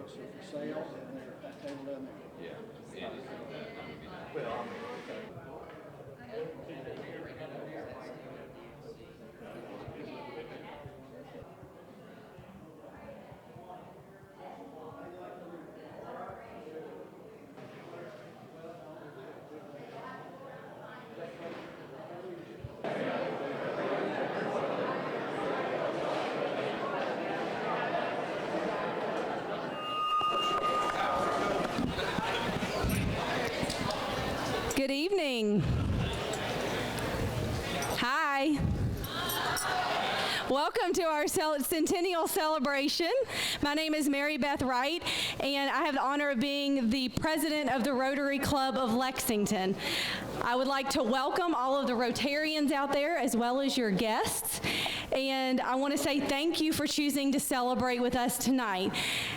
books are for sale, and they're at that table down there. Yeah. That would be nice. Well, Good evening. Hi. Welcome to our Centennial celebration. My name is Mary Beth Wright, and I have the honor of being the president of the Rotary Club of Lexington. I would like to welcome all of the Rotarians out there as well as your guests. And I want to say thank you for choosing to celebrate with us tonight.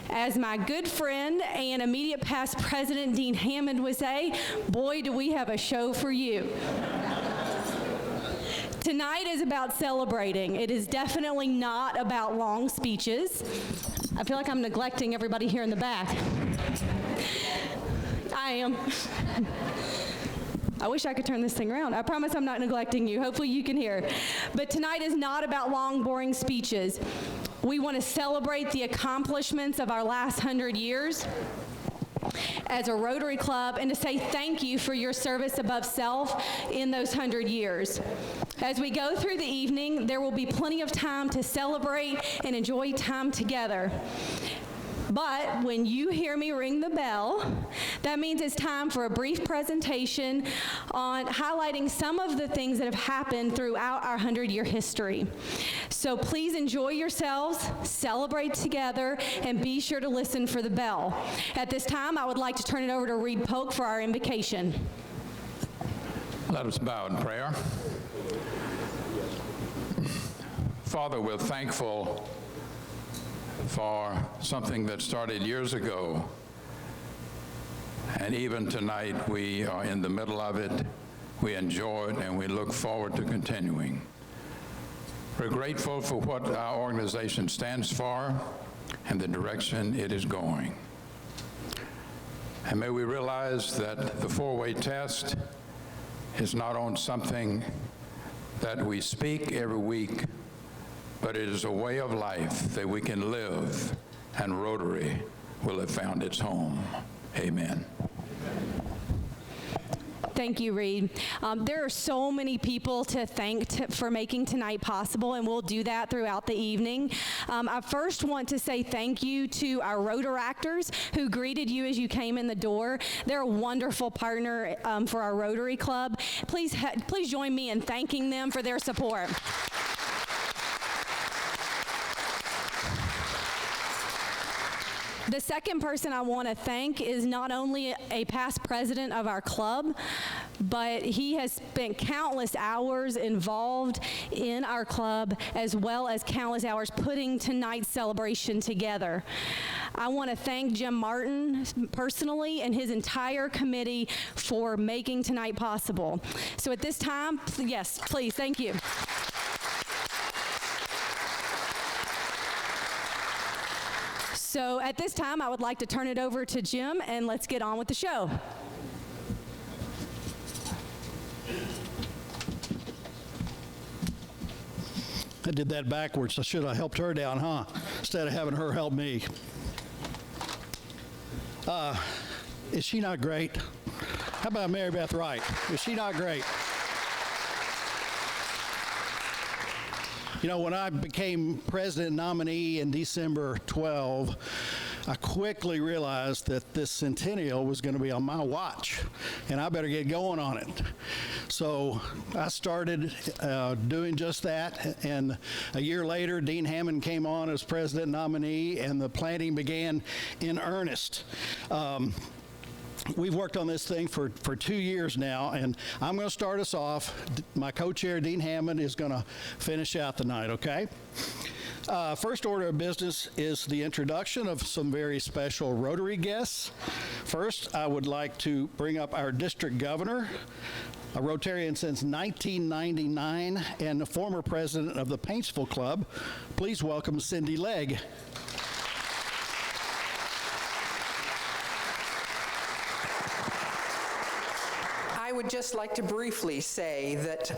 As my good friend and immediate past president Dean Hammond would say, boy, do we have a show for you. Tonight is about celebrating. It is definitely not about long speeches. I feel like I'm neglecting everybody here in the back. I am. I wish I could turn this thing around. I promise I'm not neglecting you. Hopefully you can hear. But tonight is not about long, boring speeches. We want to celebrate the accomplishments of our last 100 years as a Rotary Club and to say thank you for your service above self in those 100 years. As we go through the evening, there will be plenty of time to celebrate and enjoy time together. But when you hear me ring the bell, that means it's time for a brief presentation on highlighting some of the things that have happened throughout our 100-year history. So please enjoy yourselves, celebrate together, and be sure to listen for the bell. At this time, I would like to turn it over to Reed Polk for our invocation. Let us bow in prayer. Father, we're thankful for something that started years ago, and even tonight we are in the middle of it. We enjoy it and we look forward to continuing. We're grateful for what our organization stands for and the direction it is going. And may we realize that the four-way test is not on something that we speak every week, but it is a way of life that we can live, and Rotary will have found its home. Amen. Thank you, Reed. There are so many people to thank for making tonight possible, and we'll do that throughout the evening. I first want to say thank you to our Rotaractors who greeted you as you came in the door. They're a wonderful partner for our Rotary Club. Please join me in thanking them for their support. The second person I want to thank is not only a past president of our club, but he has spent countless hours involved in our club, as well as countless hours putting tonight's celebration together. I want to thank Jim Martin personally and his entire committee for making tonight possible. So at this time, yes, please, thank you. So at this time, I would like to turn it over to Jim, and let's get on with the show. I did that backwards. I should have helped her down, huh? Instead of having her help me. Is she not great? How about Mary Beth Wright? Is she not great? You know, when I became president nominee in December 12, I quickly realized that this Centennial was going to be on my watch, and I better get going on it. So I started doing just that, and a year later, Dean Hammond came on as president nominee, and the planning began in earnest. We've worked on this thing for 2 years now, and I'm going to start us off. My co-chair, Dean Hammond, is going to finish out the night, okay? First order of business is the introduction of some very special Rotary guests. First, I would like to bring up our district governor, a Rotarian since 1999, and the former president of the Paintsville Club. Please welcome Cindy Legg. would just like to briefly say that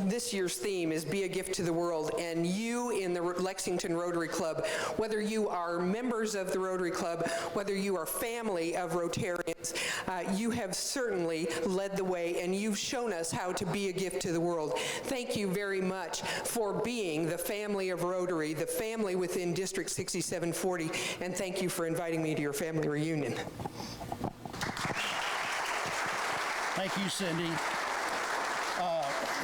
this year's theme is Be a Gift to the World, and you in the Lexington Rotary Club, whether you are members of the Rotary Club, whether you are family of Rotarians, you have certainly led the way, and you've shown us how to be a gift to the world. Thank you very much for being the family of Rotary, the family within District 6740, and thank you for inviting me to your family reunion. Thank you, Cindy.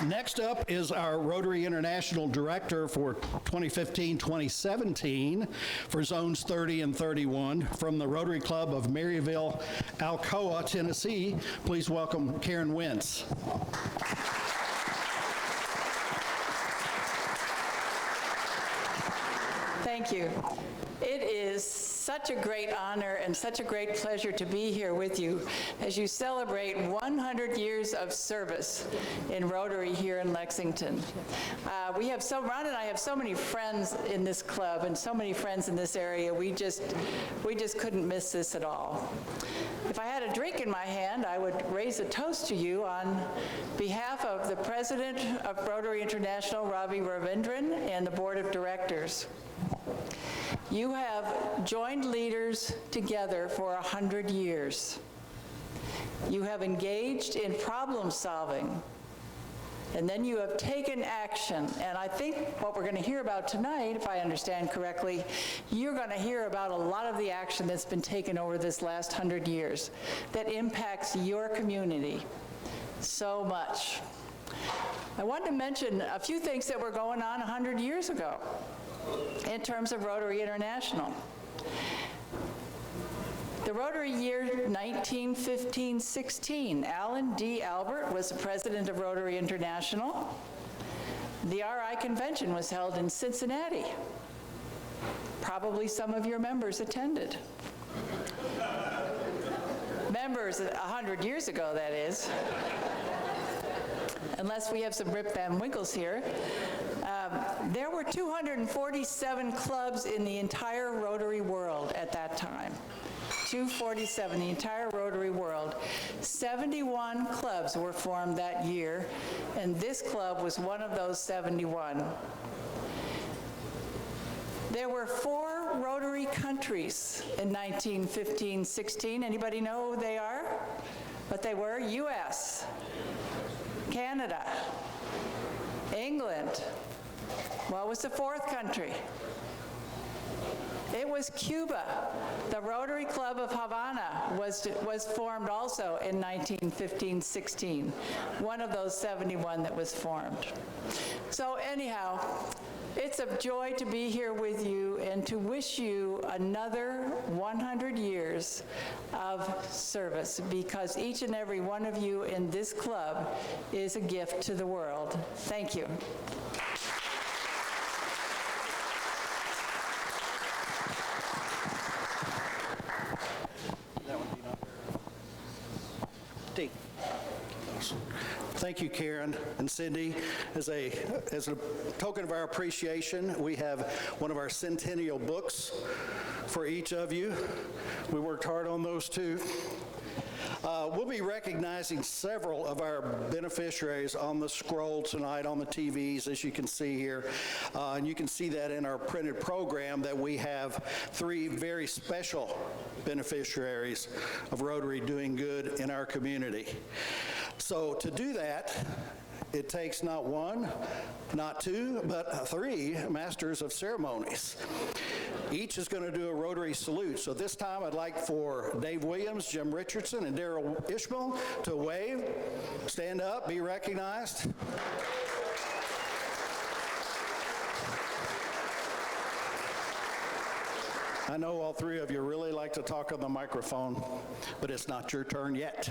Next up is our Rotary International Director for 2015-2017 for Zones 30 and 31 from the Rotary Club of Maryville, Alcoa, Tennessee. Please welcome Karen Wentz. Thank you. It is such a great honor and such a great pleasure to be here with you as you celebrate 100 years of service in Rotary here in Lexington. Ron and I have so many friends in this club and so many friends in this area, we just couldn't miss this at all. If I had a drink in my hand, I would raise a toast to you on behalf of the President of Rotary International, Ravi Ravindran, and the Board of Directors. You have joined leaders together for 100 years. You have engaged in problem solving, and then you have taken action. And I think what we're going to hear about tonight, if I understand correctly, you're going to hear about a lot of the action that's been taken over this last 100 years that impacts your community so much. I wanted to mention a few things that were going on 100 years ago in terms of Rotary International. The Rotary year 1915-16, Alan D. Albert was the president of Rotary International. The RI convention was held in Cincinnati. Probably some of your members attended. Members 100 years ago, that is. Unless we have some Rip Van Winkles here. There were 247 clubs in the entire Rotary world at that time. 247, the entire Rotary world. 71 clubs were formed that year, and this club was one of those 71. There were 4 Rotary countries in 1915-16. Anybody know who they are? What they were? U.S., Canada, England. What was the 4th country? It was Cuba. The Rotary Club of Havana was formed also in 1915-16, one of those 71 that was formed. So anyhow, it's a joy to be here with you and to wish you another 100 years of service, because each and every one of you in this club is a gift to the world. Thank you. Thank you, Karen and Cindy. As a token of our appreciation, we have one of our Centennial books for each of you. We worked hard on those too. We'll be recognizing several of our beneficiaries on the scroll tonight on the TVs, as you can see here. And you can see that in our printed program that we have 3 very special beneficiaries of Rotary doing good in our community. So to do that, it takes not 1, not 2, but 3 masters of ceremonies. Each is going to do a Rotary salute. So this time I'd like for Dave Williams, Jim Richardson, and Darrell Ishmael to wave, stand up, be recognized. I know all 3 of you really like to talk on the microphone, but it's not your turn yet.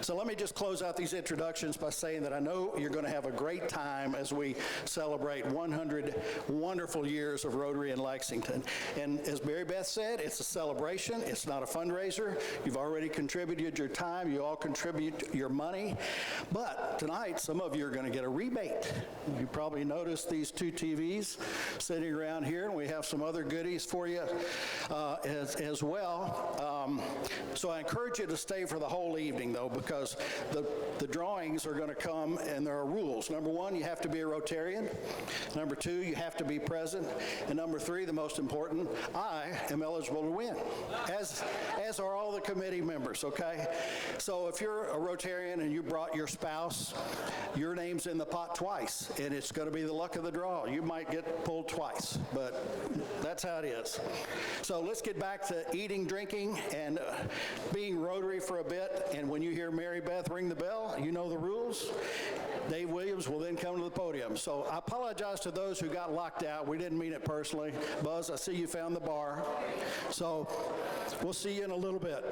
So let me just close out these introductions by saying that I know you're going to have a great time as we celebrate 100 wonderful years of Rotary in Lexington. And as Mary Beth said, it's a celebration. It's not a fundraiser. You've already contributed your time. You all contribute your money. But tonight, some of you are going to get a rebate. You probably noticed these 2 TVs sitting around here, and we have some other goodies for you as well. So I encourage you to stay for the whole evening, though, because the drawings are going to come, and there are rules. Number 1, you have to be a Rotarian. Number 2, you have to be present. And number 3, the most important, I am eligible to win, as are all the committee members, okay? So if you're a Rotarian and you brought your spouse, your name's in the pot twice, and it's going to be the luck of the draw. You might get pulled twice, but that's how it is. So let's get back to eating, drinking, and being Rotary for a bit. And when you hear Mary Beth ring the bell, you know the rules. Dave Williams will then come to the podium. So I apologize to those who got locked out. We didn't mean it personally. Buzz, I see you found the bar. So we'll see you in a little bit.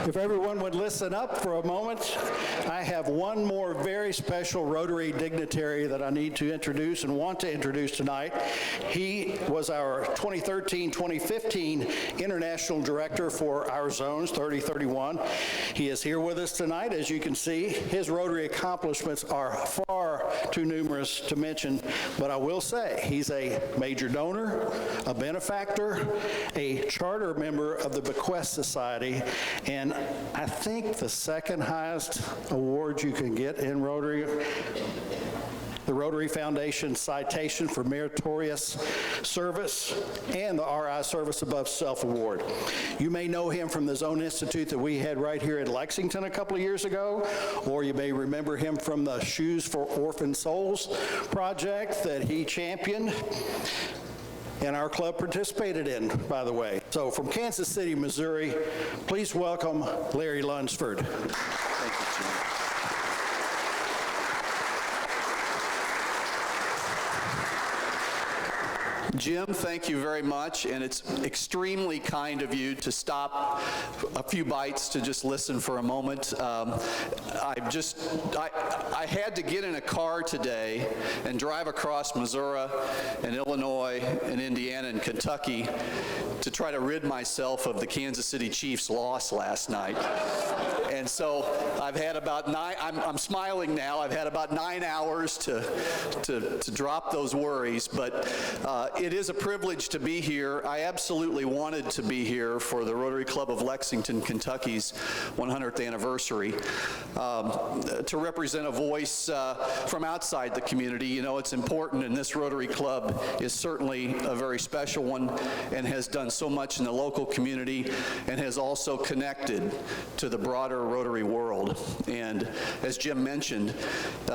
If everyone would listen up for a moment, I have one more very special Rotary dignitary that I need to introduce and want to introduce tonight. He was our 2013-2015 International Director for our zones, 3031. He is here with us tonight. As you can see, his Rotary accomplishments are far too numerous to mention, but I will say he's a major donor, a benefactor, a charter member of the Bequest Society, and I think the second highest award you can get in Rotary, the Rotary Foundation Citation for Meritorious Service, and the RI Service Above Self Award. You may know him from the Zone Institute that we had right here in Lexington a couple of years ago, or you may remember him from the Shoes for Orphan Souls project that he championed and our club participated in, by the way. So from Kansas City, Missouri, please welcome Larry Lunsford. Thank you, Jim. Jim, thank you very much, and it's extremely kind of you to stop a few bites to just listen for a moment. I had to get in a car today and drive across Missouri and Illinois and Indiana and Kentucky to try to rid myself of the Kansas City Chiefs' loss last night. And so I've had about I'm smiling now, I've had about 9 hours to drop those worries, but it is a privilege to be here. I absolutely wanted to be here for the Rotary Club of Lexington, Kentucky's 100th anniversary, to represent a voice from outside the community. You know, it's important, and this Rotary Club is certainly a very special one and has done so much in the local community and has also connected to the broader Rotary world. And as Jim mentioned,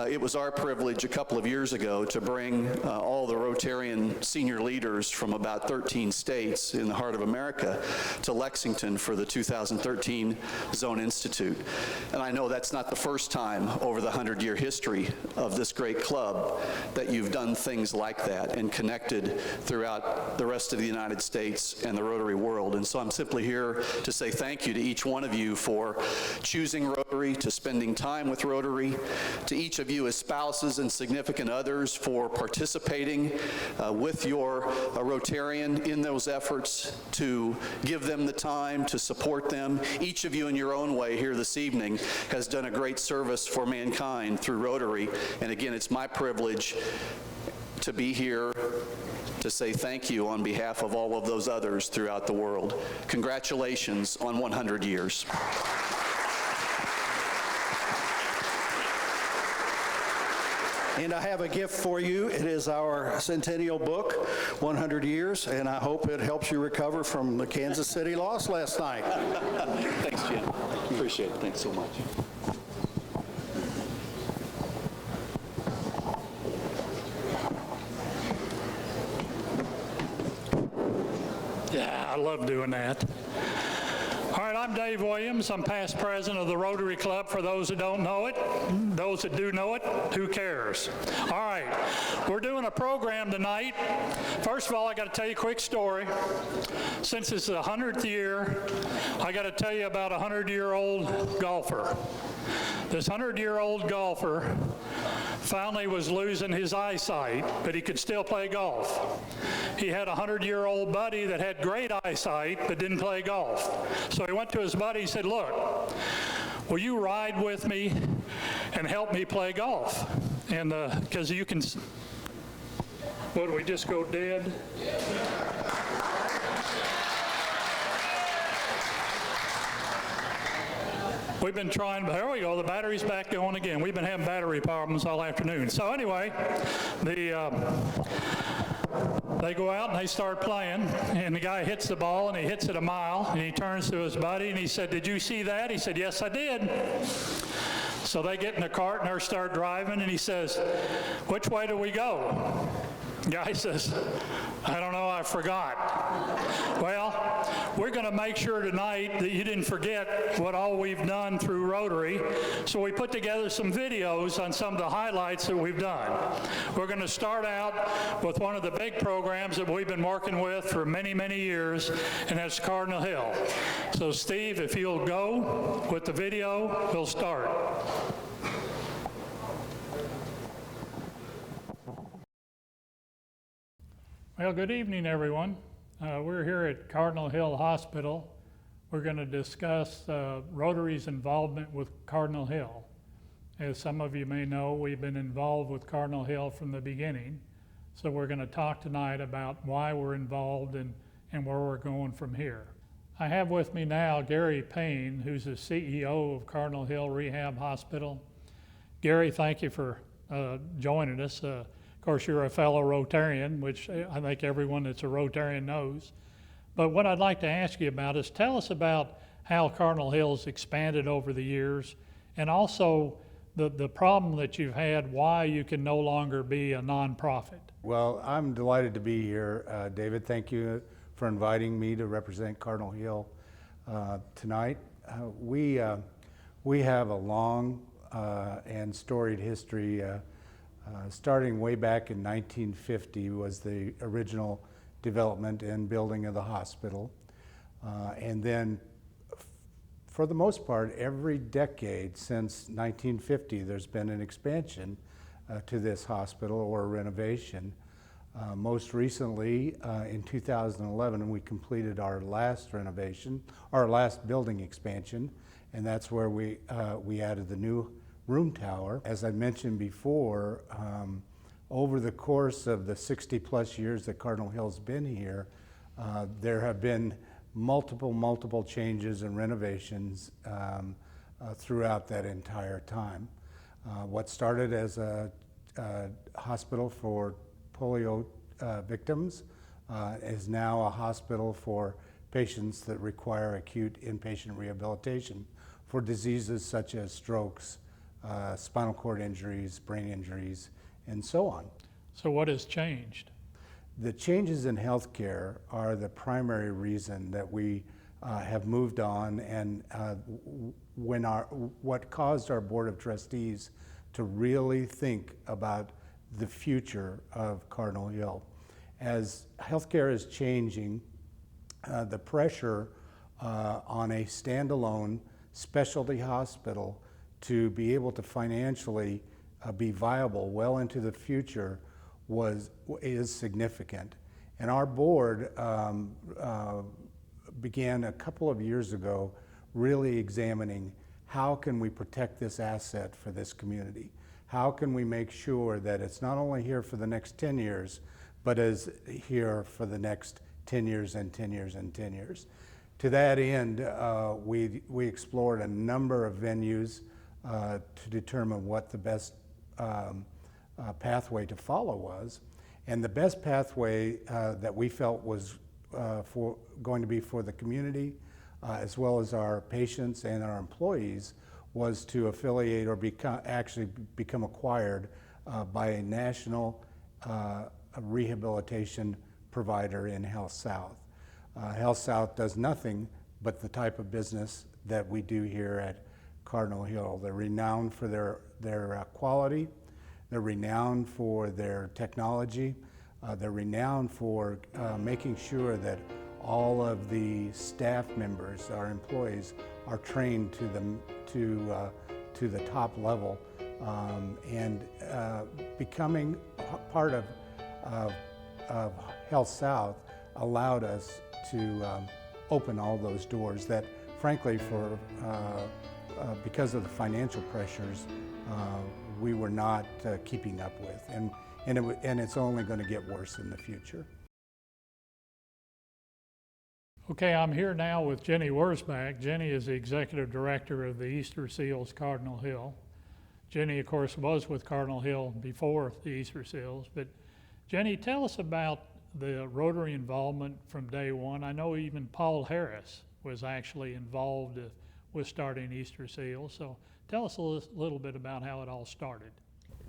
it was our privilege a couple of years ago to bring all the Rotarian senior leaders from about 13 states in the heart of America to Lexington for the 2013 Zone Institute. And I know that's not the first time over the 100-year history of this great club that you've done things like that and connected throughout the rest of the United States and the Rotary world. And so I'm simply here to say thank you to each one of you for choosing Rotary, to spending time with Rotary, to each of you as spouses and significant others for participating with your Rotarian in those efforts, to give them the time, to support them. Each of you in your own way here this evening has done a great service for mankind through Rotary. And again, it's my privilege to be here to say thank you on behalf of all of those others throughout the world. Congratulations on 100 years. And I have a gift for you. It is our Centennial book, 100 Years, and I hope it helps you recover from the Kansas City loss last night. Thanks, Jim. Appreciate it. Thanks so much. Yeah, I love doing that. All right, I'm Dave Williams. I'm past president of the Rotary Club, for those that don't know it. Those that do know it, who cares? All right, we're doing a program tonight. First of all, I got to tell you a quick story. Since it's the 100th year, I got to tell you about a 100-year-old golfer. This 100-year-old golfer finally was losing his eyesight, but he could still play golf. He had a 100-year-old buddy that had great eyesight but didn't play golf. So he went to his buddy and said, look, will you ride with me and help me play golf? And because you can, what, did we just go dead? We've been trying, there we go, the battery's back going again. We've been having battery problems all afternoon. So anyway, they go out and they start playing, and the guy hits the ball, and he hits it a mile, and he turns to his buddy, and he said, did you see that? He said, yes, I did. So they get in the cart, and they start driving, and he says, which way do we go? The guy says, I don't know, I forgot. Well, we're going to make sure tonight that you didn't forget what all we've done through Rotary. So we put together some videos on some of the highlights that we've done. We're going to start out with one of the big programs that we've been working with for many, many years, and that's Cardinal Hill. So Steve, if you'll go with the video, we'll start. Well, good evening, everyone. We're here at Cardinal Hill Hospital. We're going to discuss Rotary's involvement with Cardinal Hill. As some of you may know, we've been involved with Cardinal Hill from the beginning. So we're going to talk tonight about why we're involved and where we're going from here. I have with me now Gary Payne, who's the CEO of Cardinal Hill Rehab Hospital. Gary, thank you for joining us. Of course, you're a fellow Rotarian, which I think everyone that's a Rotarian knows. But what I'd like to ask you about is tell us about how Cardinal Hill's expanded over the years, and also the problem that you've had, why you can no longer be a nonprofit. Well, I'm delighted to be here, David. Thank you for inviting me to represent Cardinal Hill tonight. We have a long and storied history. Starting way back in 1950 was the original development and building of the hospital. And then for the most part, every decade since 1950, there's been an expansion to this hospital or a renovation. Most recently, in 2011, we completed our last renovation, our last building expansion, and that's where we added the new room tower. As I mentioned before, over the course of the 60-plus years that Cardinal Hill's been here, there have been multiple changes and renovations throughout that entire time. What started as a hospital for polio victims is now a hospital for patients that require acute inpatient rehabilitation for diseases such as strokes, spinal cord injuries, brain injuries, and so on. So what has changed? The changes in healthcare are the primary reason that we have moved on, and what caused our Board of Trustees to really think about the future of Cardinal Hill. As healthcare is changing, the pressure on a standalone specialty hospital to be able to financially be viable well into the future is significant. And our board began a couple of years ago really examining how can we protect this asset for this community? How can we make sure that it's not only here for the next 10 years, but is here for the next 10 years and 10 years and 10 years? To that end, we explored a number of venues to determine what the best pathway to follow was. And the best pathway that we felt was going to be for the community, as well as our patients and our employees, was to affiliate or actually become acquired by a national rehabilitation provider in Health South. Health South does nothing but the type of business that we do here at Cardinal Hill. They're renowned for their quality. They're renowned for their technology. They're renowned for making sure that all of the staff members, our employees, are trained to the top level, and becoming part of Health South allowed us to open all those doors that, frankly, because of the financial pressures, we were not keeping up with, and it's only going to get worse in the future. Okay, I'm here now with Jenny Wurzbach. Jenny is the executive director of the Easter Seals Cardinal Hill. Jenny, of course, was with Cardinal Hill before the Easter Seals, but Jenny, tell us about the Rotary involvement from day one. I know even Paul Harris was actually involved with starting Easter Seals, so tell us a little bit about how it all started.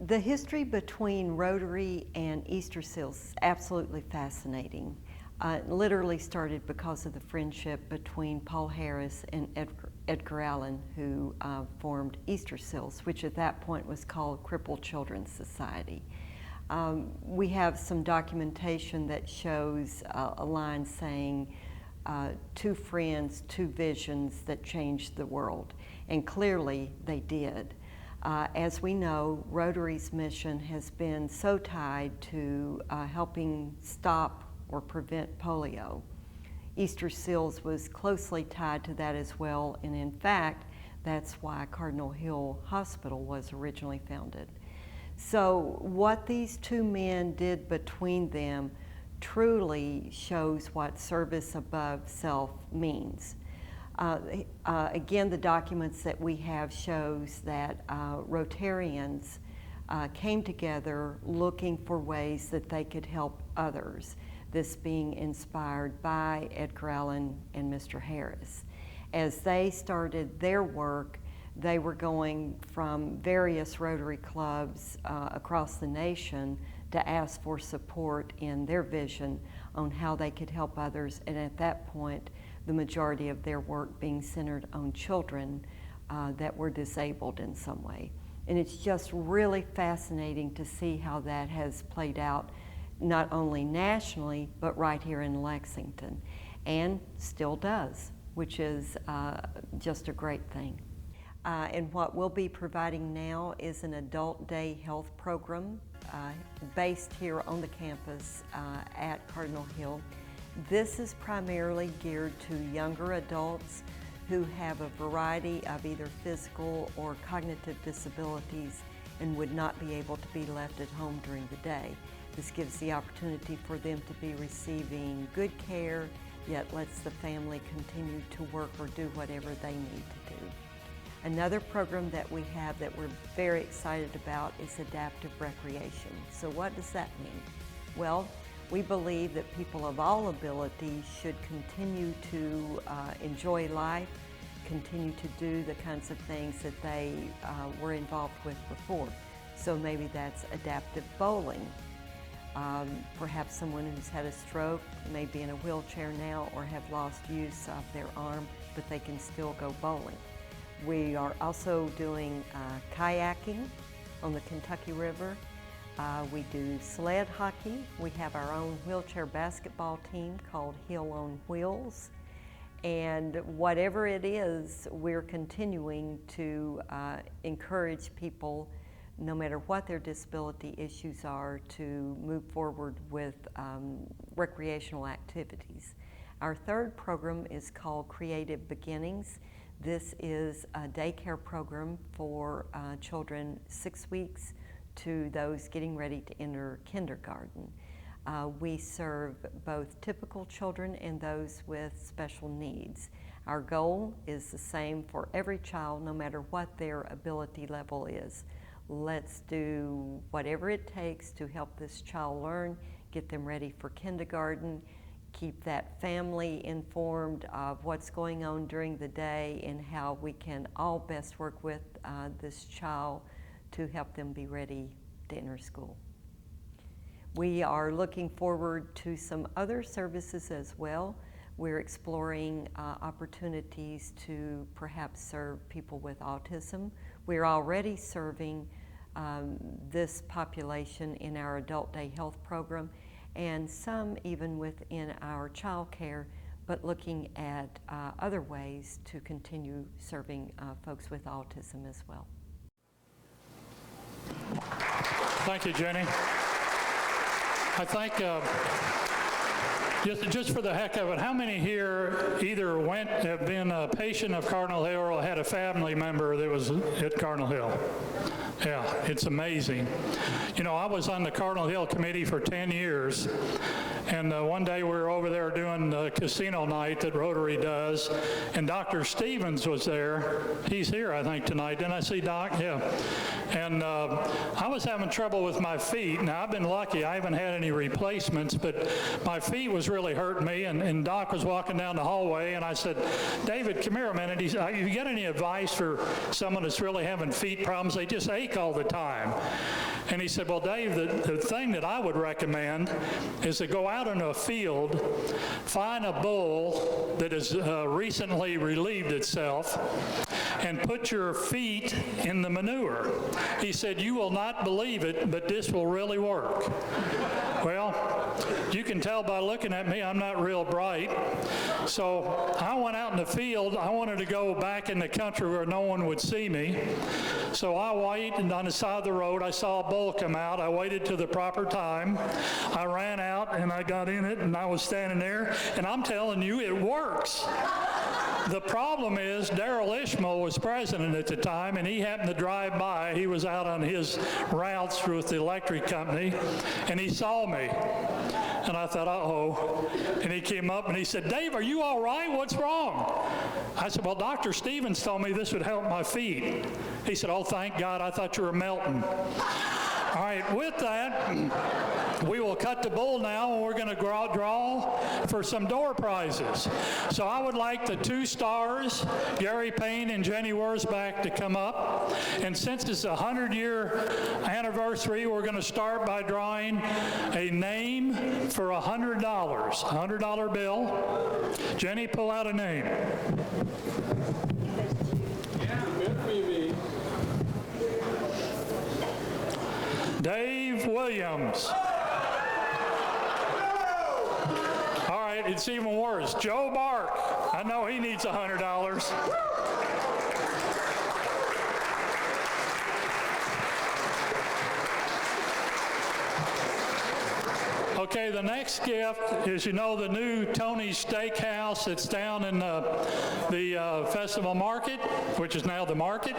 The history between Rotary and Easter Seals is absolutely fascinating. Literally started because of the friendship between Paul Harris and Edgar Allan, who formed Easter Seals, which at that point was called Crippled Children's Society. We have some documentation that shows a line saying, 2 friends, 2 visions that changed the world. And clearly they did. As we know, Rotary's mission has been so tied to helping stop or prevent polio. Easter Seals was closely tied to that as well, and in fact, that's why Cardinal Hill Hospital was originally founded. So what these 2 men did between them truly shows what service above self means. Again, the documents that we have shows that Rotarians came together looking for ways that they could help others, this being inspired by Edgar Allan and Mr. Harris. As they started their work, they were going from various Rotary clubs across the nation to ask for support in their vision on how they could help others, and at that point, the majority of their work being centered on children that were disabled in some way. And it's just really fascinating to see how that has played out, not only nationally, but right here in Lexington, and still does, which is just a great thing. And what we'll be providing now is an adult day health program based here on the campus at Cardinal Hill. This is primarily geared to younger adults who have a variety of either physical or cognitive disabilities and would not be able to be left at home during the day. This gives the opportunity for them to be receiving good care, yet lets the family continue to work or do whatever they need to do. Another program that we have that we're very excited about is adaptive recreation. So what does that mean? Well, we believe that people of all abilities should continue to enjoy life, continue to do the kinds of things that they were involved with before. So maybe that's adaptive bowling. Perhaps someone who's had a stroke may be in a wheelchair now or have lost use of their arm, but they can still go bowling. We are also doing kayaking on the Kentucky River. We do sled hockey. We have our own wheelchair basketball team called Hill on Wheels. And whatever it is, we're continuing to encourage people, no matter what their disability issues are, to move forward with recreational activities. Our third program is called Creative Beginnings. This is a daycare program for children 6 weeks to those getting ready to enter kindergarten. We serve both typical children and those with special needs. Our goal is the same for every child, no matter what their ability level is. Let's do whatever it takes to help this child learn, get them ready for kindergarten, keep that family informed of what's going on during the day and how we can all best work with this child to help them be ready to enter school. We are looking forward to some other services as well. We're exploring opportunities to perhaps serve people with autism. We're already serving this population in our adult day health program, and some even within our child care, but looking at other ways to continue serving folks with autism as well. Thank you, Jenny. I think just for the heck of it, how many here either have been a patient of Cardinal Hill or had a family member that was at Cardinal Hill? Yeah, it's amazing. You know, I was on the Cardinal Hill committee for 10 years, and one day we were over there doing the casino night that Rotary does, and Dr. Stevens was there. He's here, I think, tonight. Didn't I see Doc? Yeah. And I was having trouble with my feet. Now, I've been lucky. I haven't had any replacements, but my feet was really hurting me, and Doc was walking down the hallway, and I said, David, come here a minute. He said, you got any advice for someone that's really having feet problems? They just ache all the time. And he said, well, Dave, the thing that I would recommend is to go out in a field, find a bull that has recently relieved itself, and put your feet in the manure. He said, you will not believe it, but this will really work. Well, you can tell by looking at me, I'm not real bright. So I went out in the field. I wanted to go back in the country where no one would see me. So I waited on the side of the road. I saw a bull come out. I waited till the proper time. I ran out and I got in it and I was standing there. And I'm telling you, it works. The problem is Darrell Ishmael was president at the time, and he happened to drive by. He was out on his routes with the electric company, and he saw me. And I thought, uh-oh. And he came up and he said, Dave, are you all right? What's wrong? I said, well, Dr. Stevens told me this would help my feet. He said, oh, thank God, I thought you were melting. All right, with that, we will cut the bull now, and we're going to draw for some door prizes. So I would like the 2 stars, Gary Payne and Jenny Wurzbach, to come up. And since it's a 100-year anniversary, we're going to start by drawing a name for $100, a $100 bill. Jenny, pull out a name. Dave Williams. All right, it's even worse. Joe Bark. I know he needs $100. Okay, the next gift is, you know, the new Tony's Steakhouse that's down in the Festival Market, which is now the Market,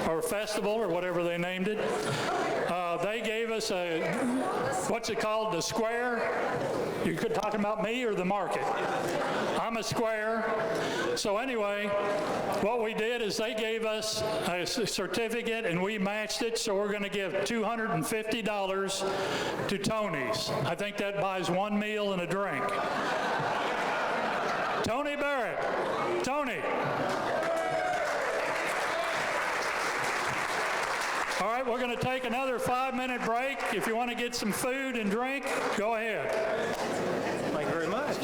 or Festival, or whatever they named it. They gave us a, what's it called, the square? You could talk about me or the Market? I'm a square. So anyway, what we did is they gave us a certificate and we matched it, so we're going to give $250 to Tony's. I think that buys 1 meal and a drink. Tony Barrett. Tony. All right, we're going to take another 5-minute break. If you want to get some food and drink, go ahead. Thank you very much.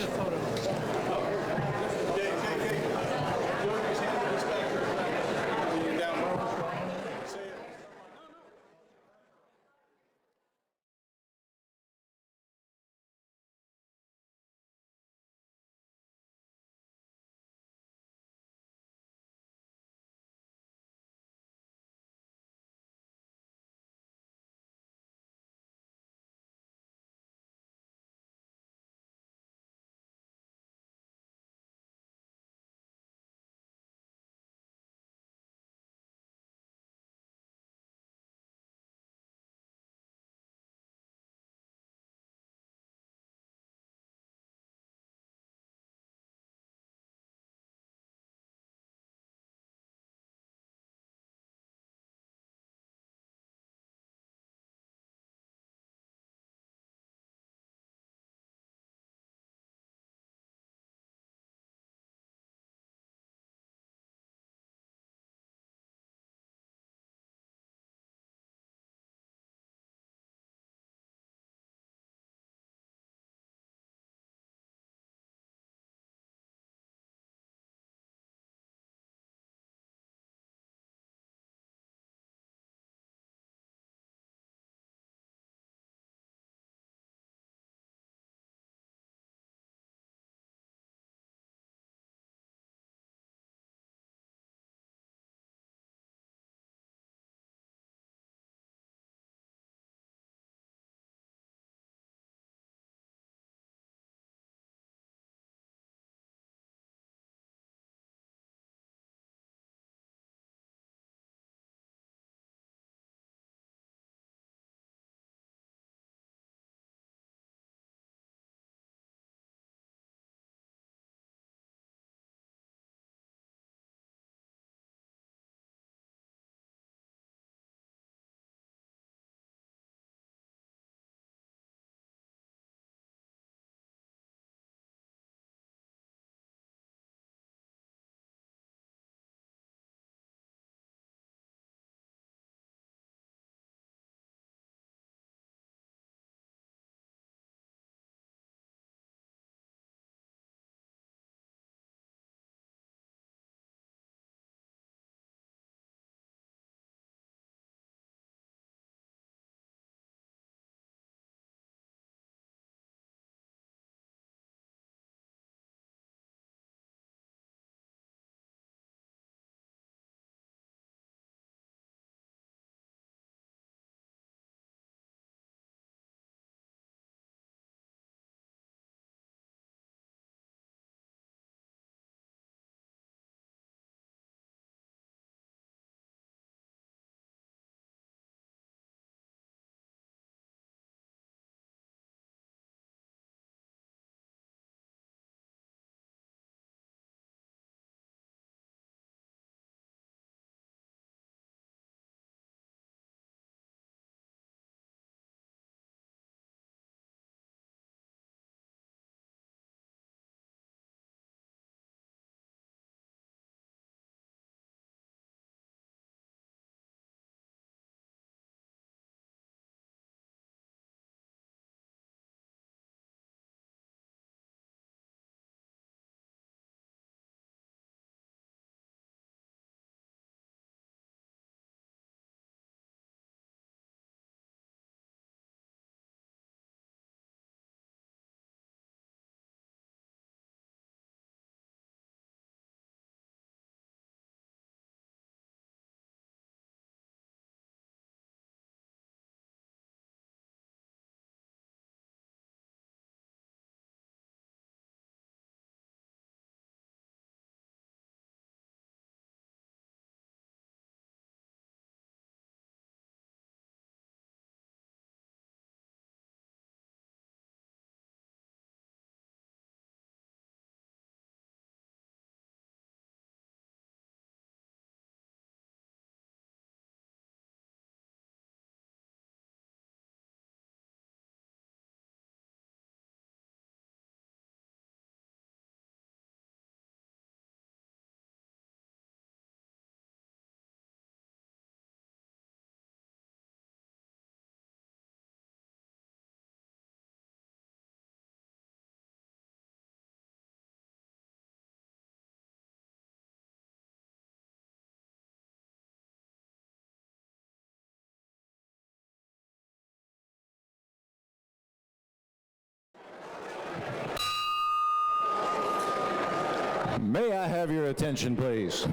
May I have your attention, please?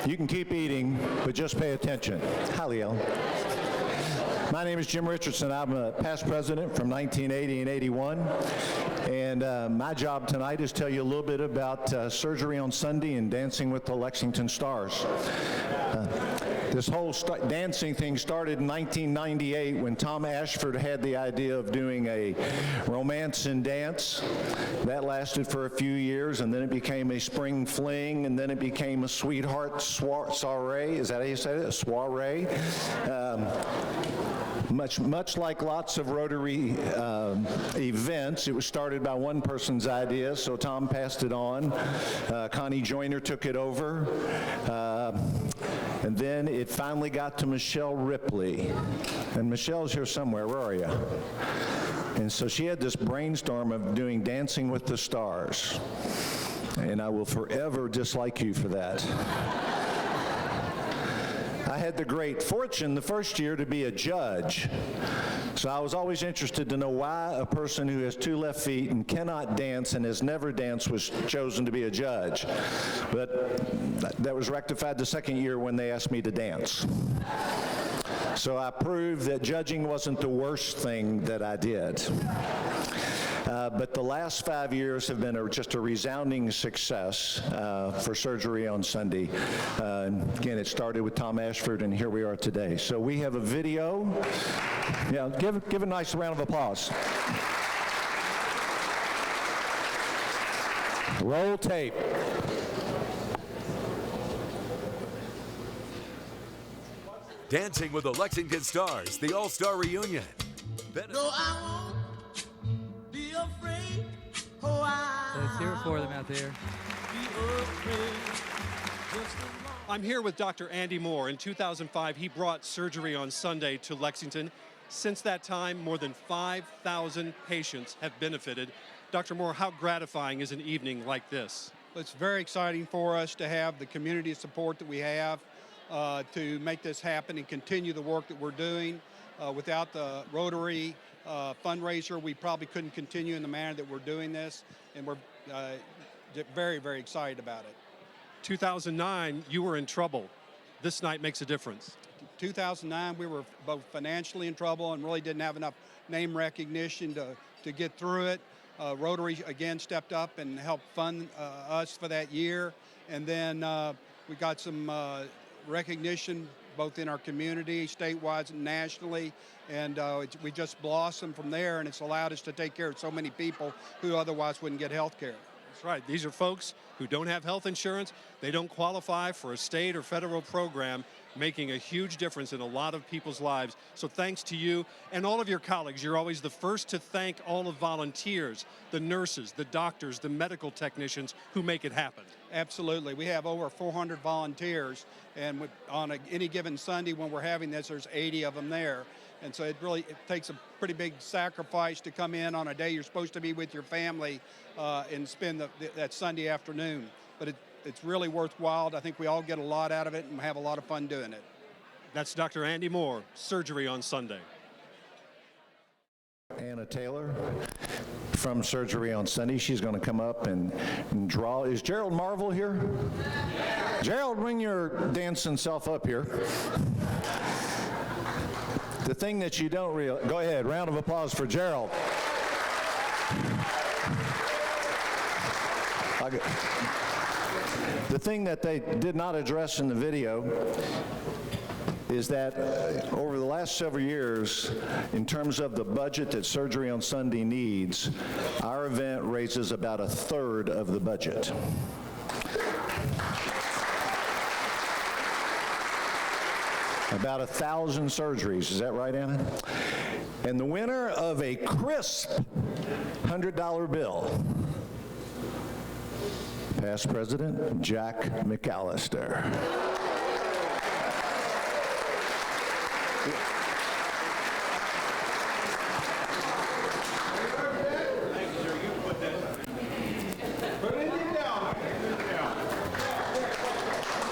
You can keep eating, but just pay attention. Hi, Leo. My name is Jim Richardson. I'm a past president from 1980 and 81. And my job tonight is to tell you a little bit about Surgery on Sunday and Dancing with the Lexington Stars. This whole dancing thing started in 1998 when Tom Ashford had the idea of doing a romance and dance. That lasted for a few years, and then it became a spring fling, and then it became a sweetheart soiree. Is that how you say it? A soiree? Much like lots of Rotary events, it was started by one person's idea, so Tom passed it on. Connie Joyner took it over. And then it finally got to Michelle Ripley. And Michelle's here somewhere. Where are you? And so she had this brainstorm of doing Dancing with the Stars. And I will forever dislike you for that. I had the great fortune the first year to be a judge. So I was always interested to know why a person who has two left feet and cannot dance and has never danced was chosen to be a judge. But that was rectified the second year when they asked me to dance. So I proved that judging wasn't the worst thing that I did. But the last 5 years have been just a resounding success for Surgery on Sunday. Again, it started with Tom Ashford, and here we are today. So we have a video. Yeah, give a nice round of applause. Roll tape. Dancing with the Lexington Stars, the All-Star Reunion. No, I won't be afraid. Oh, So let's hear it for them out there. I'm here with Dr. Andy Moore. In 2005, he brought Surgery on Sunday to Lexington. Since that time, more than 5,000 patients have benefited. Dr. Moore, how gratifying is an evening like this? It's very exciting for us to have the community support that we have to make this happen and continue the work that we're doing. Without the Rotary fundraiser, we probably couldn't continue in the manner that we're doing this, and we're very, very excited about it. 2009, you were in trouble. This night makes a difference. 2009, we were both financially in trouble and really didn't have enough name recognition to get through it. Rotary, again, stepped up and helped fund us for that year. And then we got some recognition both in our community, statewide and nationally, and we just blossomed from there, and it's allowed us to take care of so many people who otherwise wouldn't get health care. That's right. These are folks who don't have health insurance. They don't qualify for a state or federal program, making a huge difference in a lot of people's lives. So thanks to you and all of your colleagues. You're always the first to thank all the volunteers, the nurses, the doctors, the medical technicians who make it happen. Absolutely. We have over 400 volunteers, and on any given Sunday when we're having this, there's 80 of them there. And so it takes a pretty big sacrifice to come in on a day you're supposed to be with your family and spend that Sunday afternoon. But it's really worthwhile. I think we all get a lot out of it and have a lot of fun doing it. That's Dr. Andy Moore, Surgery on Sunday. Anna Taylor from Surgery on Sunday. She's going to come up and draw. Is Gerald Marvel here? Gerald, bring your dancing self up here. The thing that you don't realize, go ahead, round of applause for Gerald. The thing that they did not address in the video is that over the last several years, in terms of the budget that Surgery on Sunday needs, our event raises about 1/3 of the budget. About 1,000 surgeries, is that right, Anna? And the winner of a crisp $100 bill, past President Jack McAllister.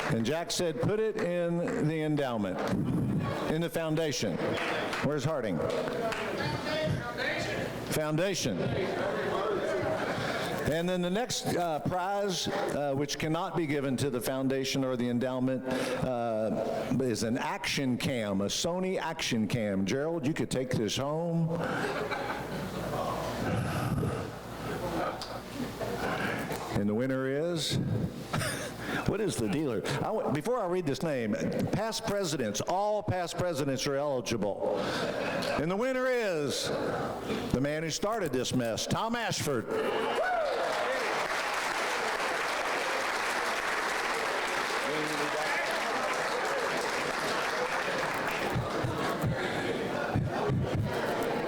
And Jack said, put it in the endowment, in the foundation. Where's Harding? Foundation. And then the next prize, which cannot be given to the foundation or the endowment, is an action cam, a Sony action cam. Gerald, you could take this home. And the winner is, what is the dealer? Before I read this name, past presidents, all past presidents are eligible. And the winner is the man who started this mess, Tom Ashford.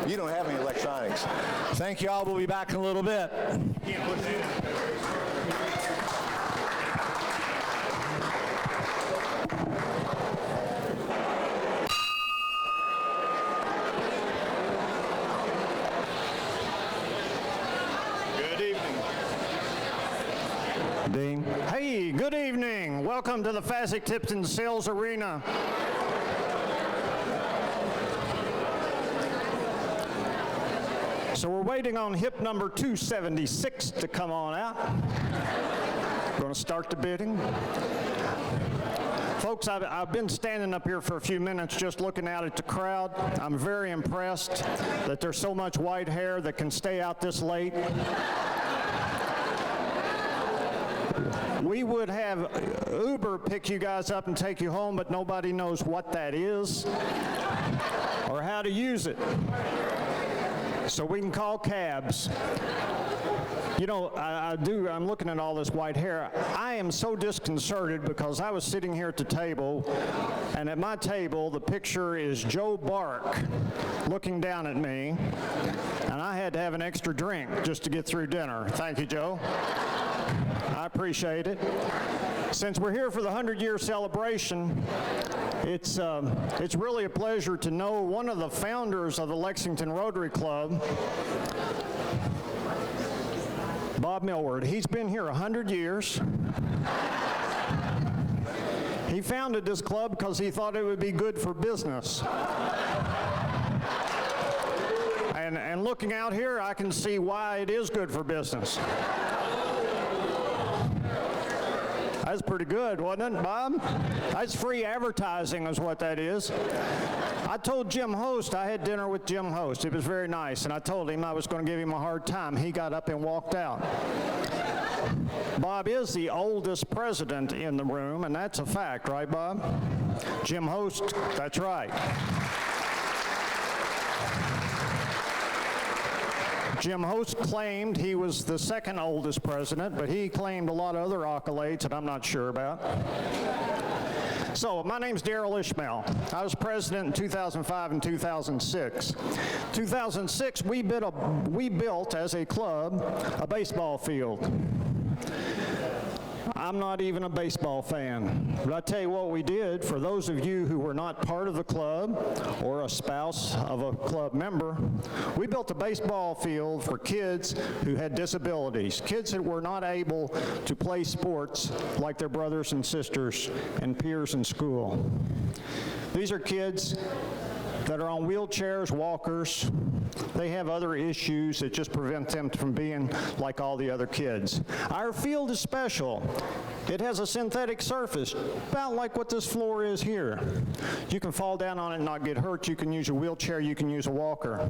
You don't have any electronics. Thank you all. We'll be back in a little bit. Good evening. Dean. Hey, good evening. Welcome to the Fasig-Tipton Sales Arena. So we're waiting on hip number 276 to come on out. Going to start the bidding. Folks, I've been standing up here for a few minutes just looking out at the crowd. I'm very impressed that there's so much white hair that can stay out this late. We would have Uber pick you guys up and take you home, but nobody knows what that is or how to use it. So we can call cabs. You know, I'm looking at all this white hair. I am so disconcerted because I was sitting here at the table, and at my table, the picture is Joe Bark looking down at me, and I had to have an extra drink just to get through dinner. Thank you, Joe. I appreciate it. Since we're here for the 100-year celebration, it's really a pleasure to know one of the founders of the Lexington Rotary Club, Bob Millward. He's been here 100 years. He founded this club because he thought it would be good for business. And looking out here, I can see why it is good for business. That's pretty good, wasn't it, Bob? That's free advertising is what that is. I told Jim Host, I had dinner with Jim Host. It was very nice, and I told him I was going to give him a hard time. He got up and walked out. Bob is the oldest president in the room, and that's a fact, right, Bob? Jim Host, that's right. Jim Host claimed he was the second oldest president, but he claimed a lot of other accolades that I'm not sure about. So, my name's Darrell Ishmael. I was president in 2005 and 2006. 2006, we built, as a club, a baseball field. I'm not even a baseball fan, but I tell you what we did, for those of you who were not part of the club or a spouse of a club member, we built a baseball field for kids who had disabilities, kids that were not able to play sports like their brothers and sisters and peers in school. These are kids that are on wheelchairs, walkers. They have other issues that just prevent them from being like all the other kids. Our field is special. It has a synthetic surface, about like what this floor is here. You can fall down on it and not get hurt. You can use a wheelchair. You can use a walker.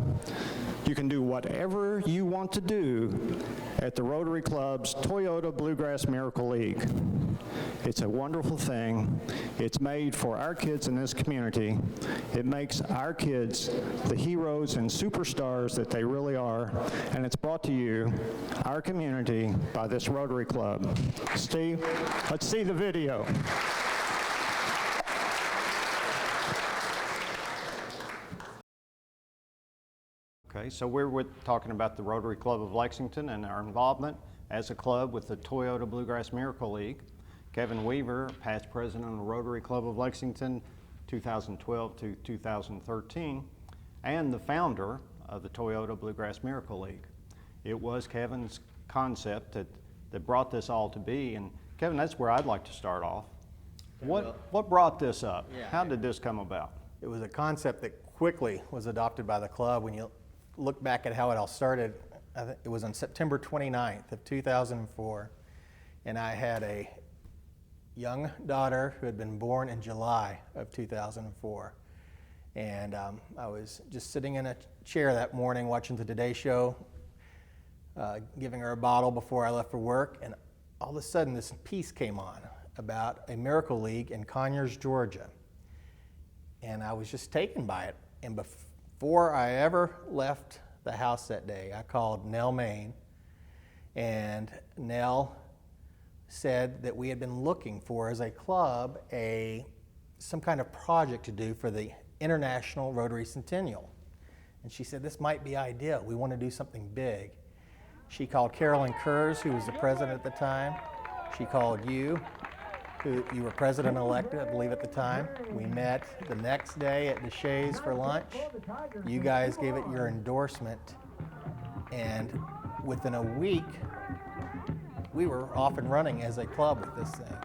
You can do whatever you want to do at the Rotary Club's Toyota Bluegrass Miracle League. It's a wonderful thing. It's made for our kids in this community. It makes our kids the heroes and superstars that they really are, and it's brought to you, our community, by this Rotary Club. Steve, let's see the video. Okay, so we're talking about the Rotary Club of Lexington and our involvement as a club with the Toyota Bluegrass Miracle League. Kevin Weaver, past president of the Rotary Club of Lexington, 2012 to 2013, and the founder of the Toyota Bluegrass Miracle League. It was Kevin's concept that brought this all to be, and Kevin, that's where I'd like to start off. What brought this up? How did this come about? It was a concept that quickly was adopted by the club. When you look back at how it all started, it was on September 29th of 2004, and I had a young daughter who had been born in July of 2004. And I was just sitting in a chair that morning watching the Today Show, giving her a bottle before I left for work, and all of a sudden this piece came on about a Miracle League in Conyers, Georgia. And I was just taken by it. And before I ever left the house that day, I called Nell Main, and Nell said that we had been looking for, as a club, some kind of project to do for the International Rotary Centennial. And she said, this might be ideal. We want to do something big. She called Carolyn Kurz, who was the president at the time. She called you, who you were president-elected, I believe, at the time. We met the next day at Deshays for lunch. You guys gave it your endorsement, and within a week, we were off and running as a club with this thing.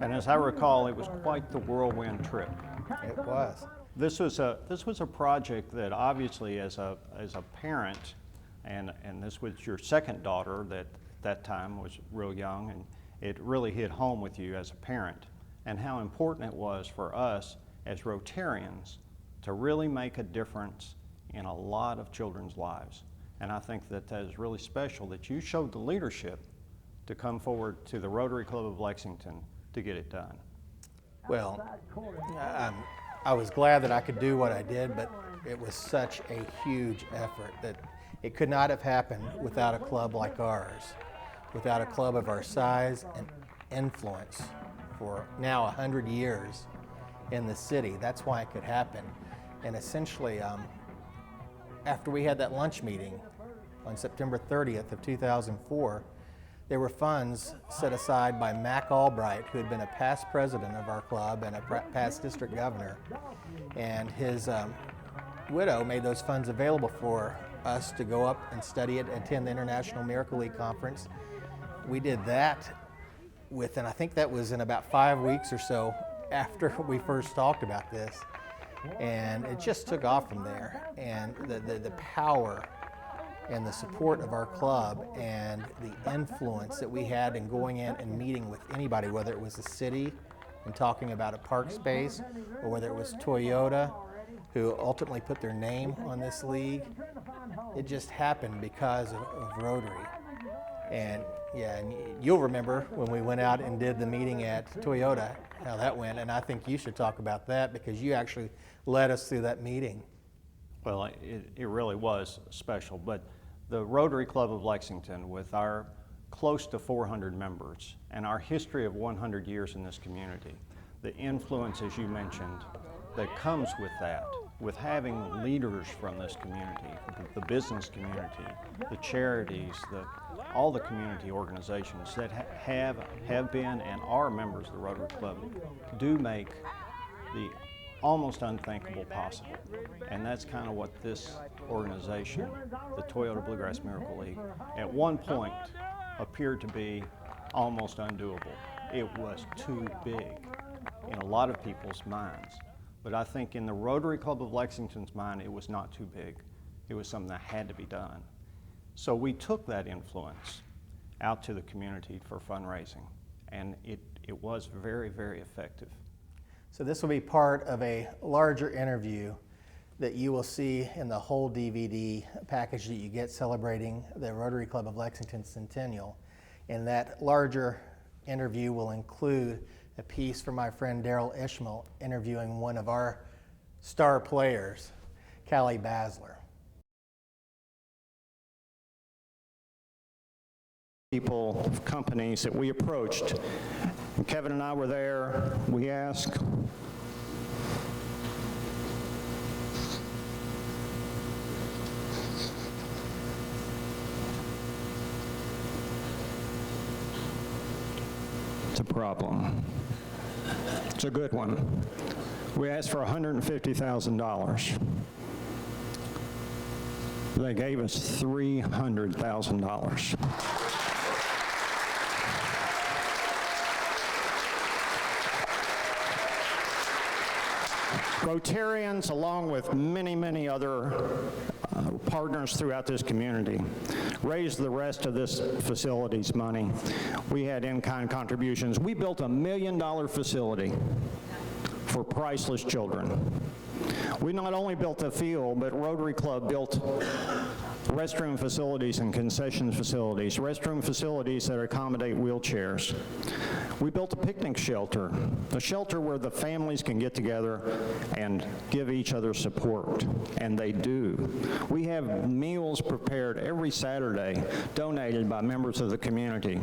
And as I recall, it was quite the whirlwind trip. It was. This was a project that obviously, as a parent, and this was your second daughter that at that time was real young, and it really hit home with you as a parent, and how important it was for us as Rotarians to really make a difference in a lot of children's lives. And I think that is really special that you showed the leadership to come forward to the Rotary Club of Lexington to get it done. Well, I was glad that I could do what I did, but it was such a huge effort that it could not have happened without a club like ours, without a club of our size and influence for now 100 years in the city. That's why it could happen. And essentially, after we had that lunch meeting on September 30th of 2004, there were funds set aside by Mac Albright, who had been a past president of our club and a past district governor. And his widow made those funds available for us to go up and study it, attend the International Miracle League Conference. We did that and I think that was in about 5 weeks or so after we first talked about this. And it just took off from there. And the power and the support of our club and the influence that we had in going in and meeting with anybody, whether it was the city and talking about a park space, or whether it was Toyota, who ultimately put their name on this league. It just happened because of Rotary. And yeah, and you'll remember when we went out and did the meeting at Toyota, how that went, and I think you should talk about that because you actually led us through that meeting. Well, it really was special, but the Rotary Club of Lexington, with our close to 400 members and our history of 100 years in this community, the influence, as you mentioned, that comes with that, with having leaders from this community, the business community, the charities, all the community organizations that have been and are members of the Rotary Club do make the almost unthinkable possible. And that's kind of what this organization, the Toyota Bluegrass Miracle League, at one point appeared to be almost undoable. It was too big in a lot of people's minds. But I think in the Rotary Club of Lexington's mind, it was not too big. It was something that had to be done. So we took that influence out to the community for fundraising, and it was very, very effective. So this will be part of a larger interview that you will see in the whole DVD package that you get celebrating the Rotary Club of Lexington Centennial. And that larger interview will include a piece from my friend Daryl Ishmael interviewing one of our star players, Callie Basler. People, companies that we approached. And Kevin and I were there. We asked, it's a problem. It's a good one. We asked for $150,000. They gave us $300,000. Rotarians, along with many, many other partners throughout this community raised the rest of this facility's money. We had in-kind contributions. We built $1 million facility for priceless children. We not only built a field, but Rotary Club built restroom facilities and concession facilities, restroom facilities that accommodate wheelchairs. We built a picnic shelter, a shelter where the families can get together and give each other support, and they do. We have meals prepared every Saturday, donated by members of the community.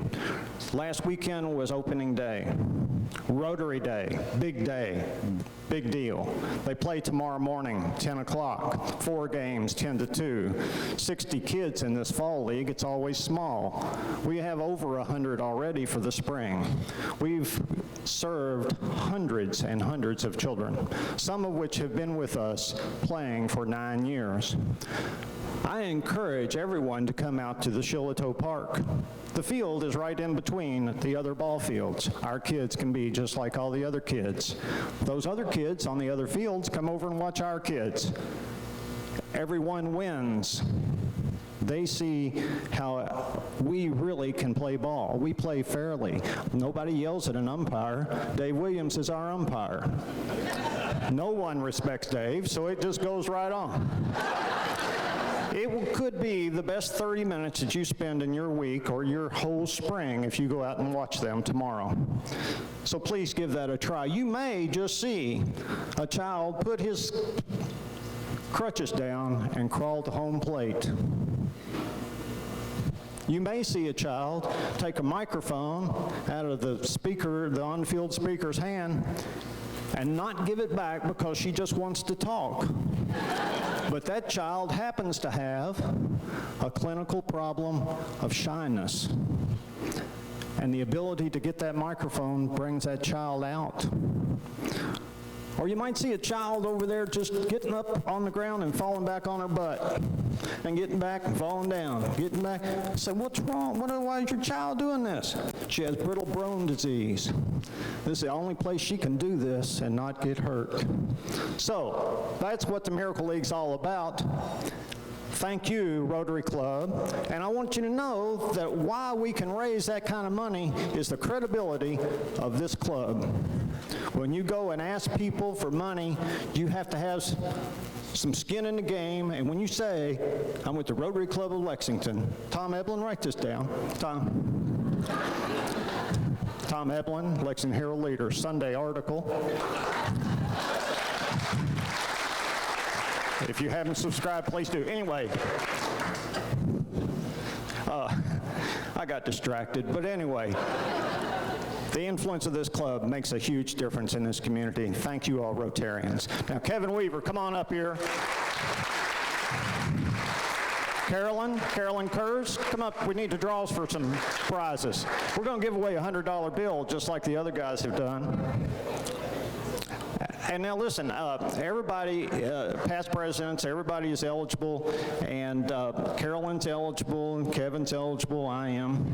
Last weekend was opening day, Rotary Day, big deal. They play tomorrow morning, 10 o'clock, 4 games, 10 to 2. 60 kids in this fall league. It's always small. We have over 100 already for the spring. We've served hundreds and hundreds of children, some of which have been with us playing for 9 years. I encourage everyone to come out to the Shiloh Park. The field is right in between the other ball fields. Our kids can be just like all the other kids. Those other kids on the other fields come over and watch our kids. Everyone wins. They see how we really can play ball. We play fairly. Nobody yells at an umpire. Dave Williams is our umpire. No one respects Dave, so it just goes right on. It could be the best 30 minutes that you spend in your week or your whole spring if you go out and watch them tomorrow. So please give that a try. You may just see a child put his crutches down and crawl to home plate. You may see a child take a microphone out of the speaker, the on-field speaker's hand, and not give it back because she just wants to talk. But that child happens to have a clinical problem of shyness. And the ability to get that microphone brings that child out. Or you might see a child over there just getting up on the ground and falling back on her butt, and getting back and falling down, getting back. Say, what's wrong? Why is your child doing this? She has brittle bone disease. This is the only place she can do this and not get hurt. So that's what the Miracle League's all about. Thank you, Rotary Club. And I want you to know that why we can raise that kind of money is the credibility of this club. When you go and ask people for money, you have to have some skin in the game. And when you say, I'm with the Rotary Club of Lexington, Tom Eblin, write this down. Tom Eblin, Lexington Herald Leader, Sunday article. If you haven't subscribed, please do. Anyway, I got distracted, but anyway, the influence of this club makes a huge difference in this community. Thank you all, Rotarians. Now, Kevin Weaver, come on up here. Carolyn Kurz, come up. We need to draw for some prizes. We're going to give away a $100 bill just like the other guys have done. And now listen, everybody, past presidents, everybody is eligible, and Carolyn's eligible, and Kevin's eligible, I am.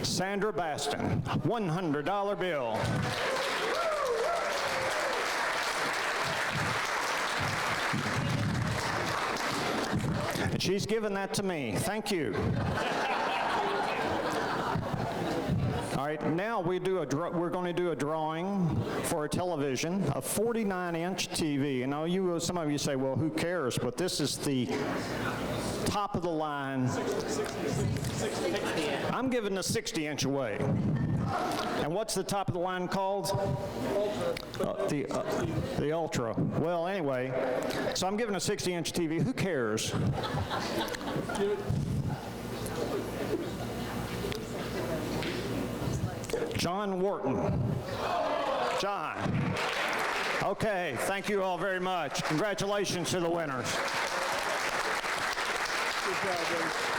Sandra Baston, $100 bill. And she's given that to me. Thank you. All right, now we're going to do a drawing for a television, a 49-inch TV. And now some of you say, well, who cares? But this is the top of the line. I'm giving the 60-inch away. And what's the top of the line called? The Ultra. Well, anyway, so I'm giving a 60-inch TV. Who cares? John Wharton. John. Okay, thank you all very much. Congratulations to the winners. Good job, guys.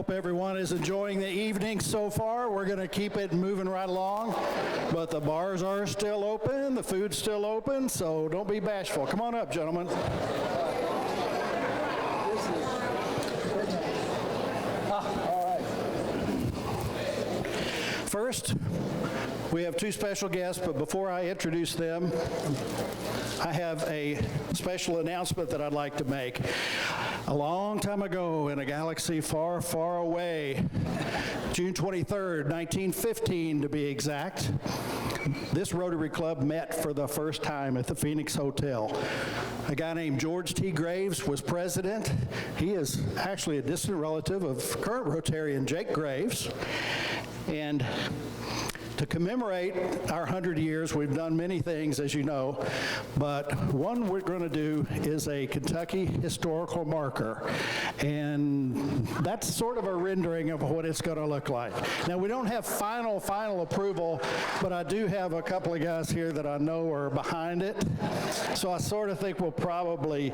hope everyone is enjoying the evening so far. We're going to keep it moving right along, but the bars are still open, the food's still open, so don't be bashful. Come on up, gentlemen. First, we have two special guests, but before I introduce them, I have a special announcement that I'd like to make. A long time ago in a galaxy far, far away, June 23rd, 1915 to be exact, this Rotary Club met for the first time at the Phoenix Hotel. A guy named George T. Graves was president. He is actually a distant relative of current Rotarian Jake Graves. And to commemorate our 100 years, we've done many things, as you know, but one we're going to do is a Kentucky historical marker, and that's sort of a rendering of what it's going to look like. Now, we don't have final approval, but I do have a couple of guys here that I know are behind it, so I sort of think we'll probably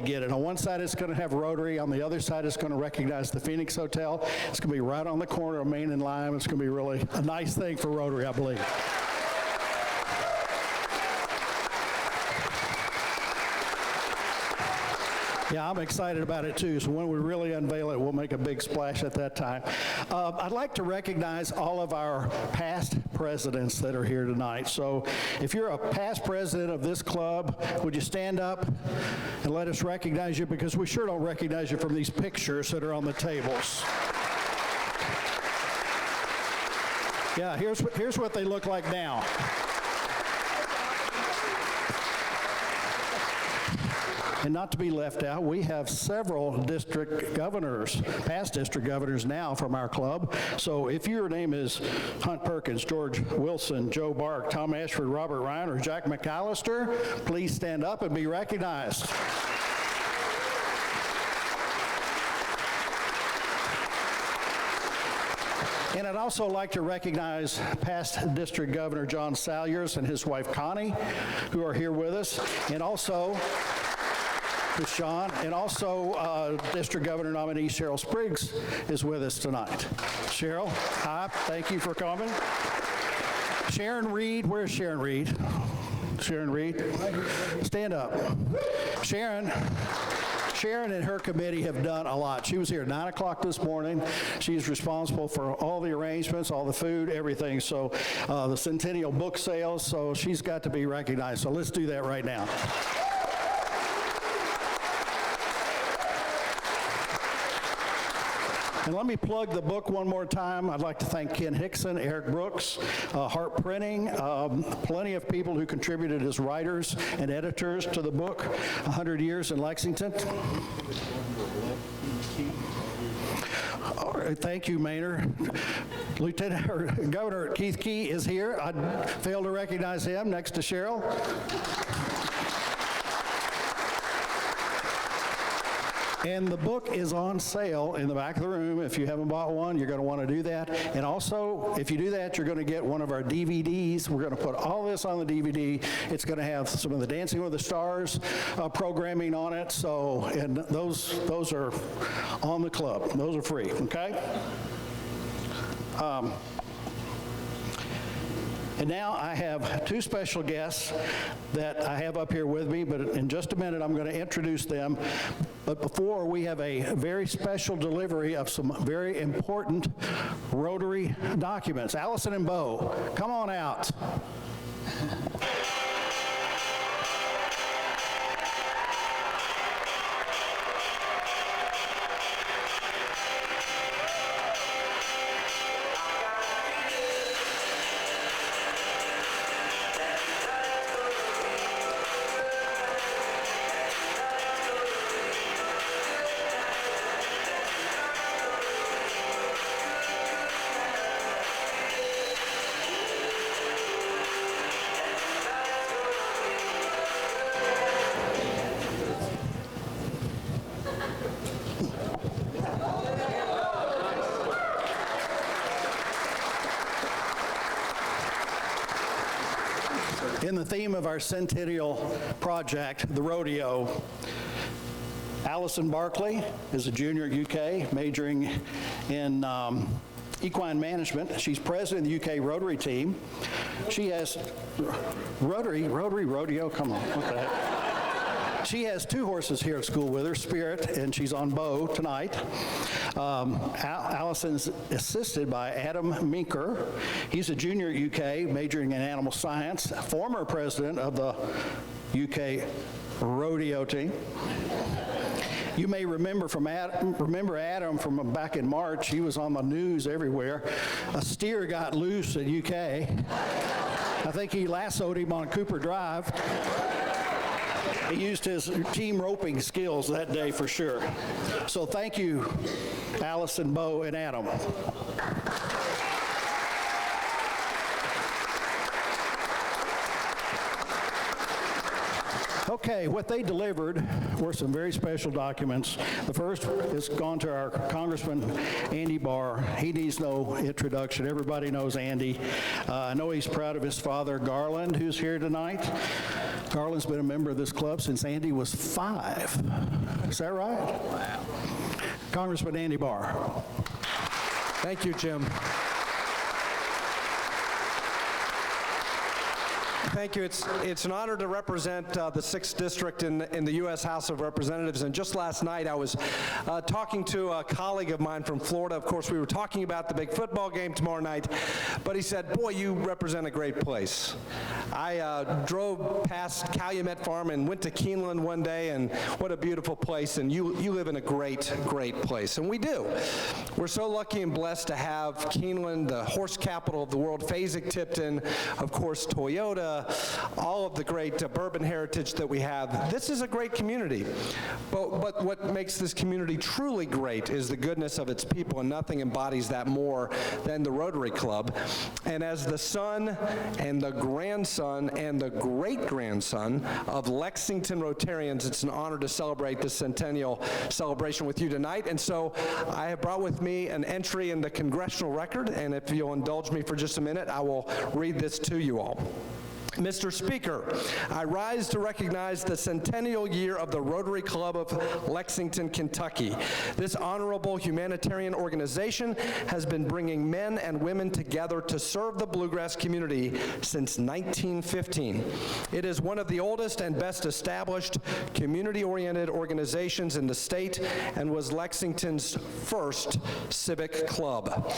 get it. On one side, it's going to have Rotary. On the other side, it's going to recognize the Phoenix Hotel. It's going to be right on the corner of Main and Lime. It's going to be really a nice thing for Rotary, I believe. Yeah, I'm excited about it too, so when we really unveil it, we'll make a big splash at that time. I'd like to recognize all of our past presidents that are here tonight. So if you're a past president of this club, would you stand up and let us recognize you, because we sure don't recognize you from these pictures that are on the tables. Yeah, here's what they look like now. And not to be left out, we have several district governors, past district governors now from our club. So if your name is Hunt Perkins, George Wilson, Joe Bark, Tom Ashford, Robert Ryan, or Jack McAllister, please stand up and be recognized. And I'd also like to recognize past District Governor John Salyers and his wife Connie, who are here with us, and also Sean, and also District Governor nominee Cheryl Spriggs is with us tonight. Cheryl, hi, thank you for coming. Sharon Reed, where's Sharon Reed? Sharon Reed, stand up. Sharon and her committee have done a lot. She was here at 9 o'clock this morning. She's responsible for all the arrangements, all the food, everything. So the Centennial book sales, so she's got to be recognized. So let's do that right now. And let me plug the book one more time. I'd like to thank Ken Hickson, Eric Brooks, Hart Printing, plenty of people who contributed as writers and editors to the book, 100 Years in Lexington. All right, thank you, Maynard. Governor Keith Key is here. I failed to recognize him next to Cheryl. And the book is on sale in the back of the room. If you haven't bought one, you're going to want to do that. And also, if you do that, you're going to get one of our DVDs. We're going to put all this on the DVD. It's going to have some of the Dancing with the Stars programming on it. So, and those are on the club. Those are free, okay? And now I have two special guests that I have up here with me, but in just a minute I'm going to introduce them. But before, we have a very special delivery of some very important Rotary documents. Allison and Bo, come on out. In the theme of our Centennial project, the rodeo, Allison Barkley is a junior at UK, majoring in equine management. She's president of the UK Rotary team. She has Rotary Rodeo, come on, what the heck? She has 2 horses here at school with her, Spirit, and she's on Bow tonight. Allison's assisted by Adam Minker. He's a junior at UK, majoring in animal science, former president of the UK Rodeo team. You may remember Adam from back in March. He was on the news everywhere. A steer got loose at UK. I think he lassoed him on Cooper Drive. He used his team roping skills that day for sure. So thank you, Allison, Bo, and Adam. Okay, what they delivered were some very special documents. The first has gone to our Congressman Andy Barr. He needs no introduction. Everybody knows Andy. I know he's proud of his father, Garland, who's here tonight. Garland's been a member of this club since Andy was 5. Is that right? Wow. Congressman Andy Barr. Thank you, Jim. Thank you. It's an honor to represent the 6th District in the U.S. House of Representatives. And just last night, I was talking to a colleague of mine from Florida. Of course, we were talking about the big football game tomorrow night. But he said, boy, you represent a great place. I drove past Calumet Farm and went to Keeneland one day, and what a beautiful place. And you live in a great, great place. And we do. We're so lucky and blessed to have Keeneland, the horse capital of the world, Fasig-Tipton, of course, Toyota, all of the great bourbon heritage that we have. This is a great community. But what makes this community truly great is the goodness of its people, and nothing embodies that more than the Rotary Club. And as the son and the grandson and the great-grandson of Lexington Rotarians, it's an honor to celebrate the Centennial celebration with you tonight. And so I have brought with me an entry in the Congressional Record, and if you'll indulge me for just a minute, I will read this to you all. Mr. Speaker, I rise to recognize the centennial year of the Rotary Club of Lexington, Kentucky. This honorable humanitarian organization has been bringing men and women together to serve the bluegrass community since 1915. It is one of the oldest and best established community-oriented organizations in the state and was Lexington's first civic club.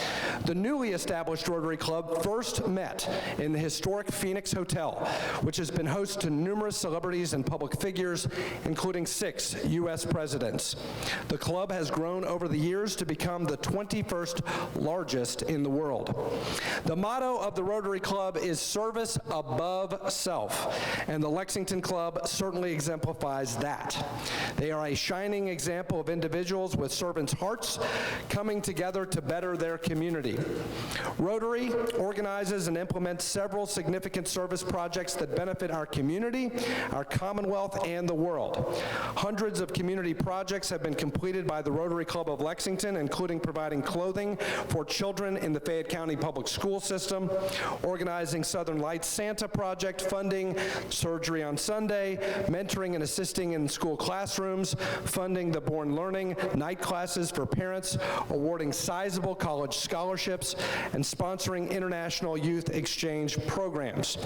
The newly established Rotary Club first met in the historic Phoenix Hotel, which has been host to numerous celebrities and public figures, including 6 U.S. presidents. The club has grown over the years to become the 21st largest in the world. The motto of the Rotary Club is service above self, and the Lexington Club certainly exemplifies that. They are a shining example of individuals with servants' hearts coming together to better their community. Rotary organizes and implements several significant service projects that benefit our community, our Commonwealth, and the world. Hundreds of community projects have been completed by the Rotary Club of Lexington, including providing clothing for children in the Fayette County Public School System, organizing Southern Lights Santa Project, funding Surgery on Sunday, mentoring and assisting in school classrooms, funding the Born Learning night classes for parents, awarding sizable college scholarships, and sponsoring international youth exchange programs.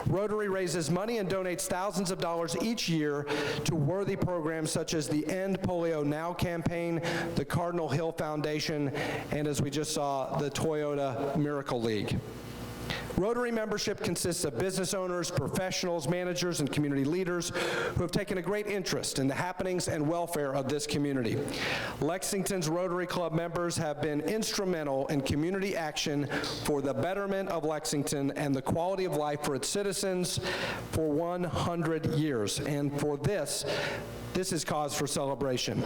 Rotary raises money and donates thousands of dollars each year to worthy programs such as the End Polio Now campaign, the Cardinal Hill Foundation, and as we just saw, the Toyota Miracle League. Rotary membership consists of business owners, professionals, managers, and community leaders who have taken a great interest in the happenings and welfare of this community. Lexington's Rotary Club members have been instrumental in community action for the betterment of Lexington and the quality of life for its citizens for 100 years. And for this is cause for celebration.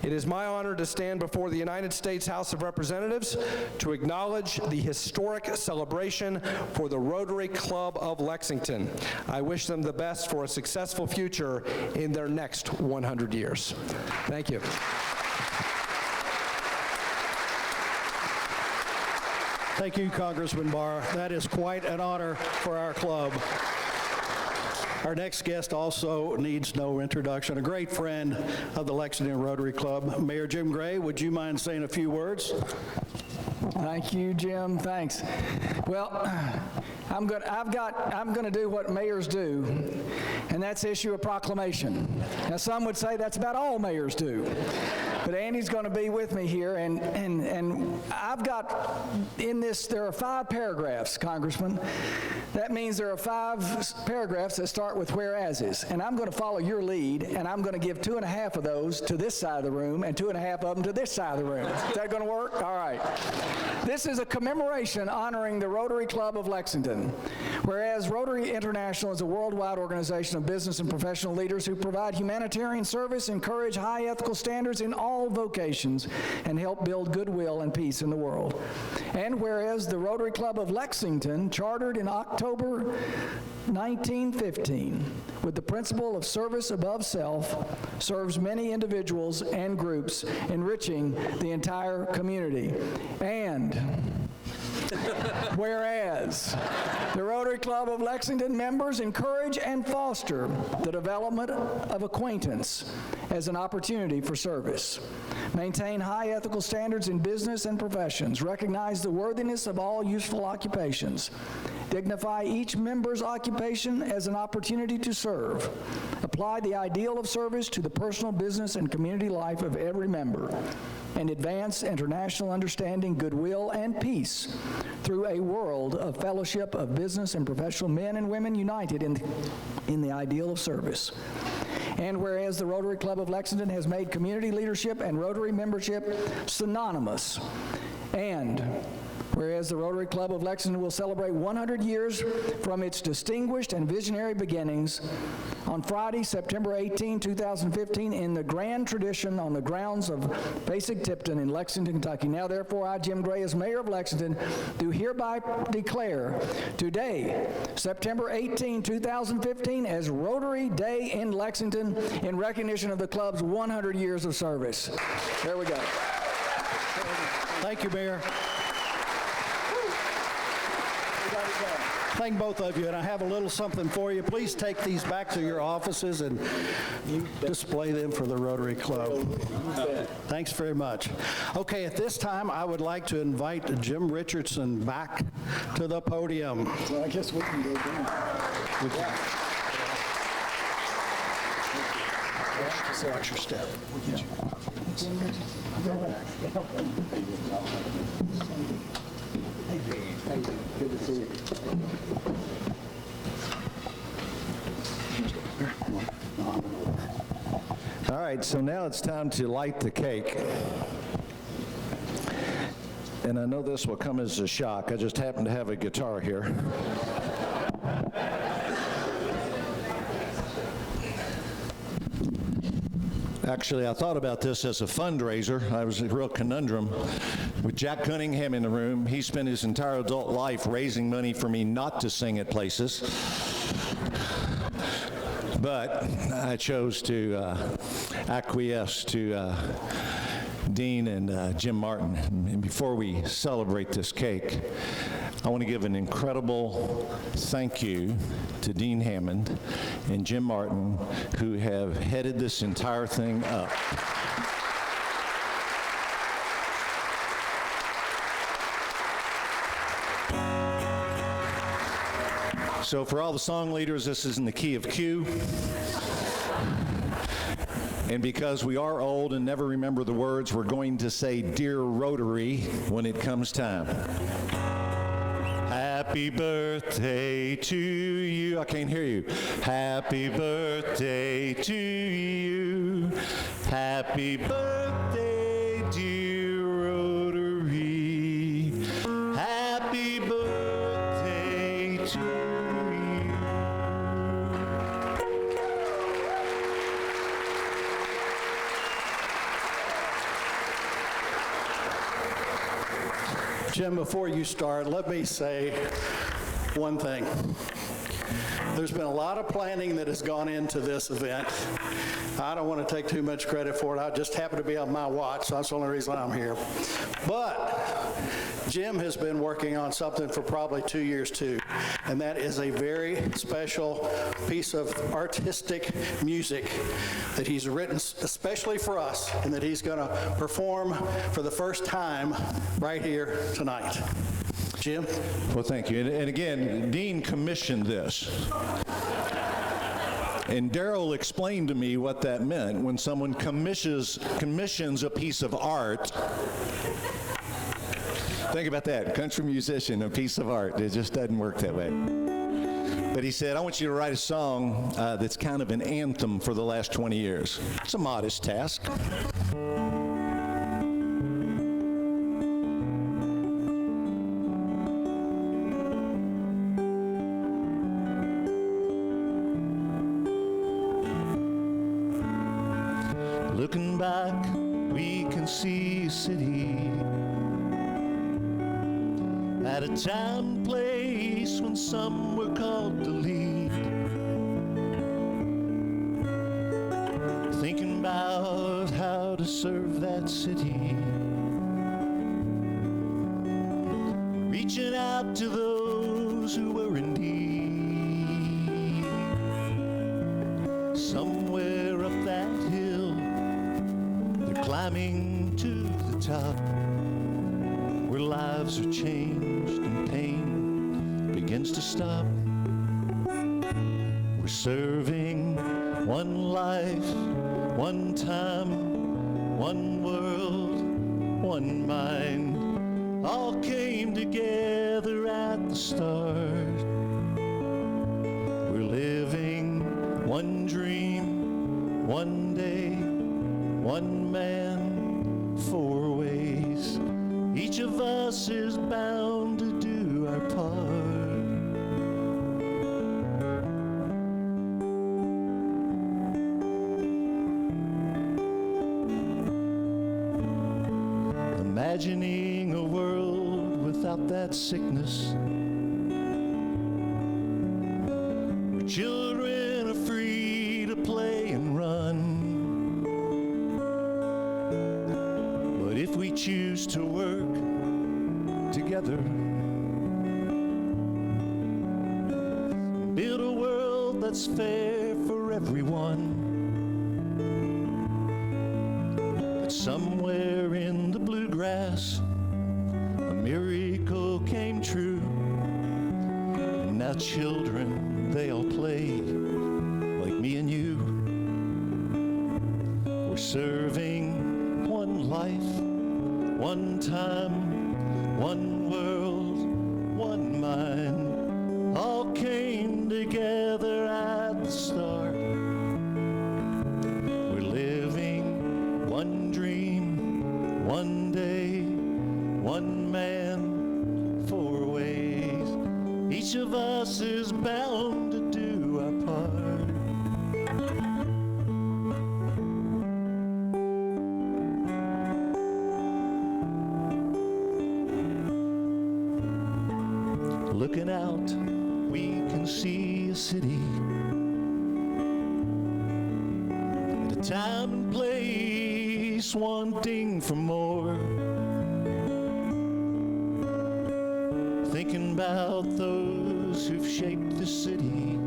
It is my honor to stand before the United States House of Representatives to acknowledge the historic celebration for the Rotary Club of Lexington. I wish them the best for a successful future in their next 100 years. Thank you. Thank you, Congressman Barr. That is quite an honor for our club. Our next guest also needs no introduction, a great friend of the Lexington Rotary Club. Mayor Jim Gray, would you mind saying a few words? Thank you, Jim. Thanks. Well, I'm going to do what mayors do, and that's issue a proclamation. Now, some would say that's about all mayors do, but Andy's going to be with me here, and I've got in this, there are 5 paragraphs, Congressman. That means there are 5 paragraphs that start with whereases, and I'm going to follow your lead, and I'm going to give 2.5 of those to this side of the room and 2.5 of them to this side of the room. Is that going to work? All right. This is a commemoration honoring the Rotary Club of Lexington. Whereas Rotary International is a worldwide organization of business and professional leaders who provide humanitarian service, encourage high ethical standards in all vocations, and help build goodwill and peace in the world. And whereas the Rotary Club of Lexington, chartered in October 1915, with the principle of service above self, serves many individuals and groups, enriching the entire community. And whereas the Rotary Club of Lexington members encourage and foster the development of acquaintance as an opportunity for service, maintain high ethical standards in business and professions, recognize the worthiness of all useful occupations, dignify each member's occupation as an opportunity to serve, apply the ideal of service to the personal, business, and community life of every member, and advance international understanding, goodwill, and peace through a world of fellowship of business and professional men and women united in the ideal of service. And whereas the Rotary Club of Lexington has made community leadership and Rotary membership synonymous, and whereas the Rotary Club of Lexington will celebrate 100 years from its distinguished and visionary beginnings on Friday, September 18, 2015, in the grand tradition on the grounds of Basic Tipton in Lexington, Kentucky. Now, therefore, I, Jim Gray, as mayor of Lexington, do hereby declare today, September 18, 2015, as Rotary Day in Lexington in recognition of the club's 100 years of service. There we go. Thank you, Mayor. Thank both of you, and I have a little something for you. Please take these back to your offices and display them for the Rotary Club. Thanks very much. Okay, at this time, I would like to invite Jim Richardson back to the podium. Well, I guess we can go down. Watch your step. Good to see you. All right, so now it's time to light the cake. And I know this will come as a shock. I just happen to have a guitar here. Actually, I thought about this as a fundraiser. I was a real conundrum with Jack Cunningham in the room. He spent his entire adult life raising money for me not to sing at places. But I chose to acquiesce to Dean and Jim Martin. And before we celebrate this cake, I want to give an incredible thank you to Dean Hammond and Jim Martin, who have headed this entire thing up. So for all the song leaders, this is in the key of Q. And because we are old and never remember the words, we're going to say Dear Rotary when it comes time. Happy birthday to you. I can't hear you. Happy birthday to you. Happy birthday, dear Rotary. Happy birthday to you. Jim, before you start, let me say one thing. There's been a lot of planning that has gone into this event. I don't want to take too much credit for it. I just happen to be on my watch, so that's the only reason I'm here. But Jim has been working on something for probably 2 years too, and that is a very special piece of artistic music that he's written especially for us, and that he's going to perform for the first time right here tonight. Jim? Well, thank you. And again, Dean commissioned this. And Darrell explained to me what that meant when someone commissions a piece of art. Think about that, country musician, a piece of art. It just doesn't work that way. But he said, I want you to write a song that's kind of an anthem for the last 20 years. It's a modest task. Looking back, we can see a city at a time and place when some were called to lead. Thinking about how to serve that city, reaching out to those who were in need. Somewhere up that hill, they're climbing to the top, where lives are changed and pain begins to stop. We're serving one life, one time, one world, one mind. All came together at the start. We're living one dream, one day, one man, four ways. Each of us is bound to do our part. Imagining a world without that sickness, where children are free to play and run. But if we choose to work together, build a world that's fair for everyone, but somewhere in the bluegrass, a miracle came true. And now children, they all play like me and you. We're serving one life, one time, one world, one mind. All came together at the start. We're living one dream, one day, one man, four ways. Each of us is bound to do our part. Looking out, we can see a city at a time and place, wanting for more. Thinking about those who've shaped the city,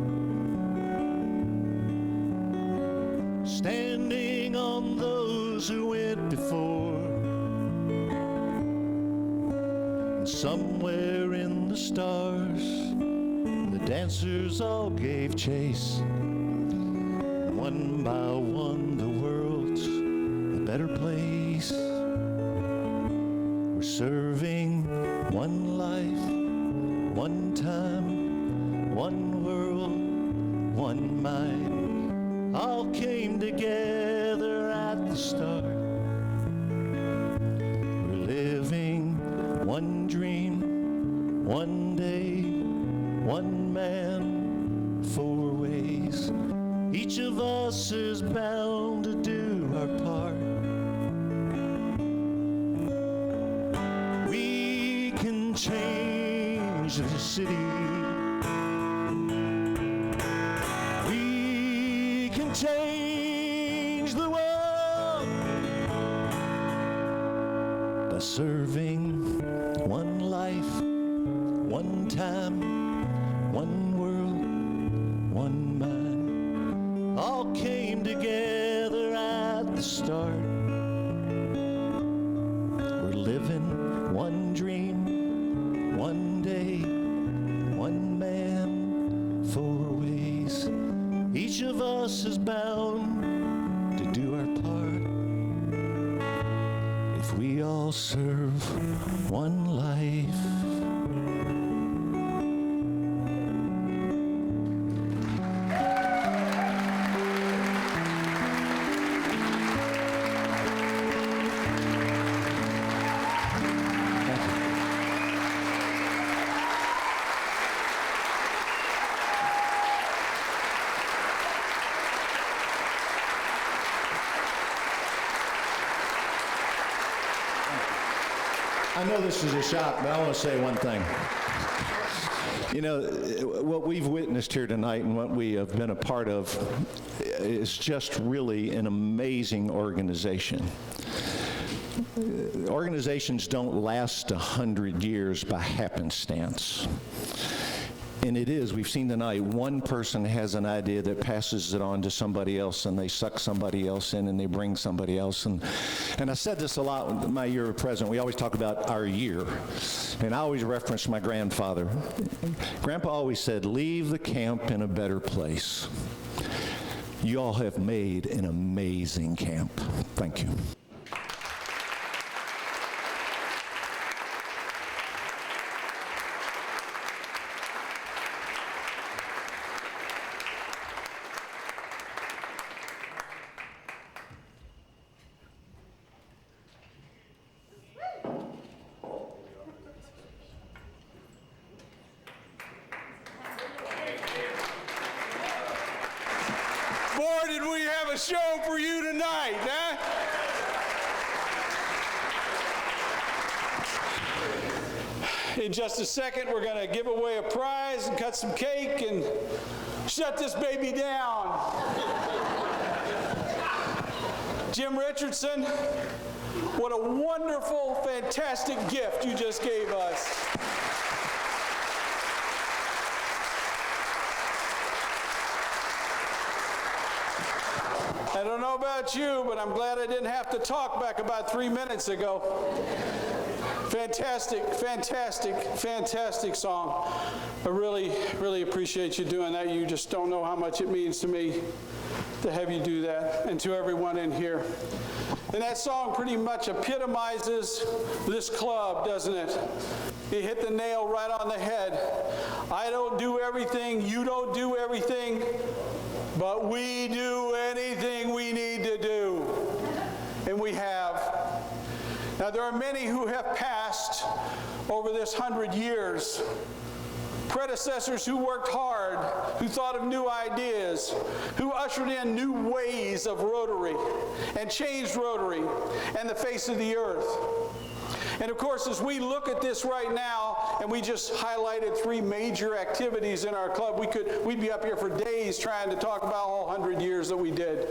standing on those who went before. And somewhere in the stars, the dancers all gave chase. One by one, the world's a better place. We're serving one life, one time, one world, one mind. All came together at the start. We're living one dream, one day, one man, four ways. Each of us is bound to do our part. We can change the city. serving one life, one time, one world, one mind, all came together at the start. We're living one dream, one day, one man, four ways. Each of us is bound to do our part if we all serve one life. I know this is a shock, but I want to say one thing. You know, what we've witnessed here tonight and what we have been a part of is just really an amazing organization. Organizations don't last 100 years by happenstance. And it is, we've seen tonight, one person has an idea that passes it on to somebody else, and they suck somebody else in, and they bring somebody else. And I said this a lot in my year of president. We always talk about our year. And I always reference my grandfather. Grandpa always said, leave the camp in a better place. You all have made an amazing camp. Thank you. Boy, did we have a show for you tonight, huh? In just a second, we're going to give away a prize and cut some cake and shut this baby down. Jim Richardson, what a wonderful, fantastic gift you just gave us. I don't know about you, but I'm glad I didn't have to talk back about 3 minutes ago. Fantastic, fantastic, fantastic song. I really, really appreciate you doing that. You just don't know how much it means to me to have you do that, and to everyone in here. And that song pretty much epitomizes this club, doesn't it? It hit the nail right on the head. I don't do everything, you don't do everything, but we do anything we need to do. And we have. Now, there are many who have passed over this 100 years. Predecessors who worked hard, who thought of new ideas, who ushered in new ways of Rotary and changed Rotary and the face of the earth. And of course, as we look at this right now, and we just highlighted 3 major activities in our club, we'd be up here for days trying to talk about all 100 years that we did.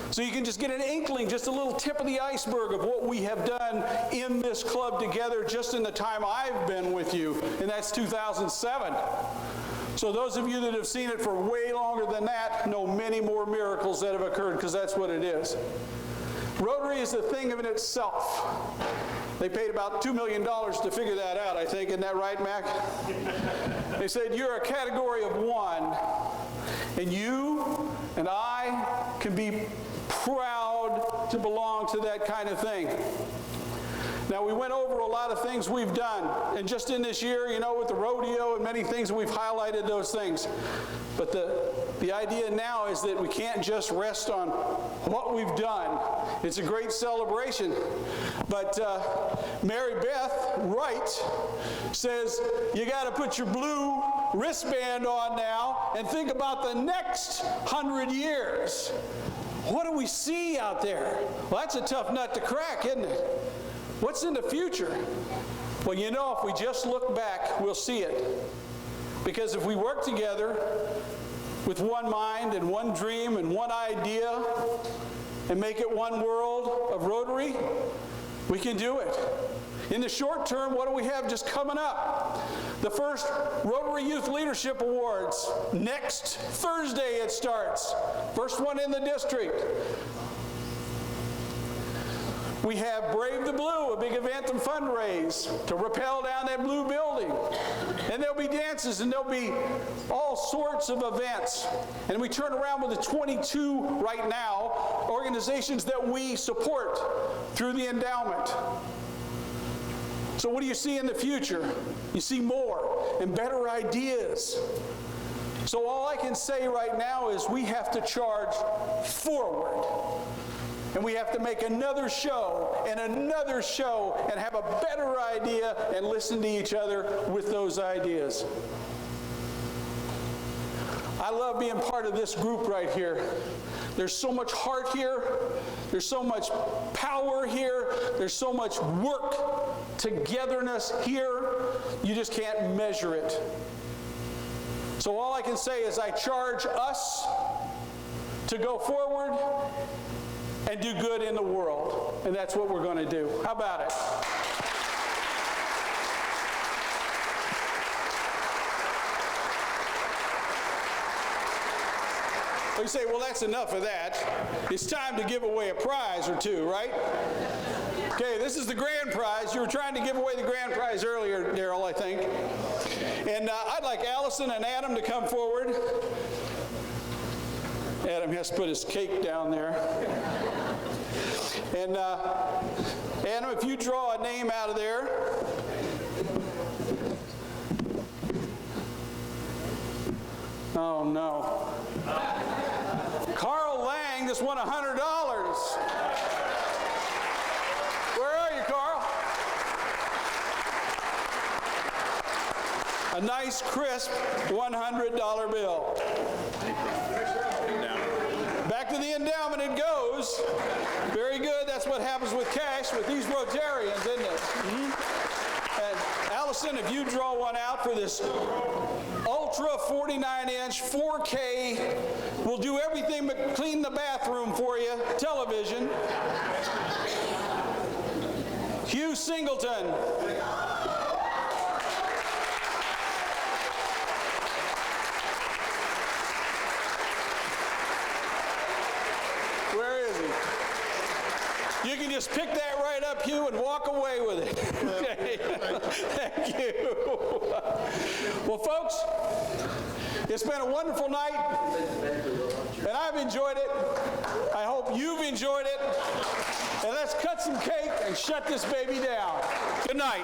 So you can just get an inkling, just a little tip of the iceberg of what we have done in this club together just in the time I've been with you, and that's 2007. So those of you that have seen it for way longer than that know many more miracles that have occurred, because that's what it is. Rotary is a thing in itself. They paid about $2 million to figure that out, I think. Isn't that right, Mac? They said, you're a category of 1, and you and I can be proud to belong to that kind of thing. Now, we went over a lot of things we've done, and just in this year, you know, with the rodeo and many things, we've highlighted those things. But the idea now is that we can't just rest on what we've done. It's a great celebration. But Mary Beth Wright says, you got to put your blue wristband on now and think about the next 100 years. What do we see out there? Well, that's a tough nut to crack, isn't it? What's in the future? Well, you know, if we just look back, we'll see it. Because if we work together with one mind and one dream and one idea and make it one world of Rotary, We can do it. In the short term, what do we have just coming up? The first Rotary Youth Leadership Awards. Next Thursday it starts. First one in the district. We have Brave the Blue, a big event and fundraise to rappel down that blue building. And there'll be dances and there'll be all sorts of events. And we turn around with the 22 right now, organizations that we support through the endowment. So what do you see in the future? You see more and better ideas. So all I can say right now is we have to charge forward. And we have to make another show and another show and have a better idea and listen to each other with those ideas. I love being part of this group right here. There's so much heart here. There's so much power here. There's so much work, togetherness here. You just can't measure it. So all I can say is I charge us to go forward and do good in the world. And that's what we're going to do. How about it? Well, you say, well, that's enough of that. It's time to give away a prize or two, right? Okay, this is the grand prize. You were trying to give away the grand prize earlier, Daryl, I think. And I'd like Allison and Adam to come forward. Adam has to put his cake down there. And Adam, if you draw a name out of there. Oh, no. Carl Lang just won $100. Where are you, Carl? A nice, crisp $100 bill. Back to the endowment it goes. Very good. That's what happens with cash with these Rotarians, isn't it? Mm-hmm. And Allison, if you draw one out for this Ultra 49-inch 4K, we'll do everything but clean the bathroom for you, television. Hugh Singleton. Where is he? You can just pick that right up, Hugh, and walk away with it. Okay. Thank you. Well, folks, it's been a wonderful night, and I've enjoyed it. I hope you've enjoyed it. And let's cut some cake and shut this baby down. Good night.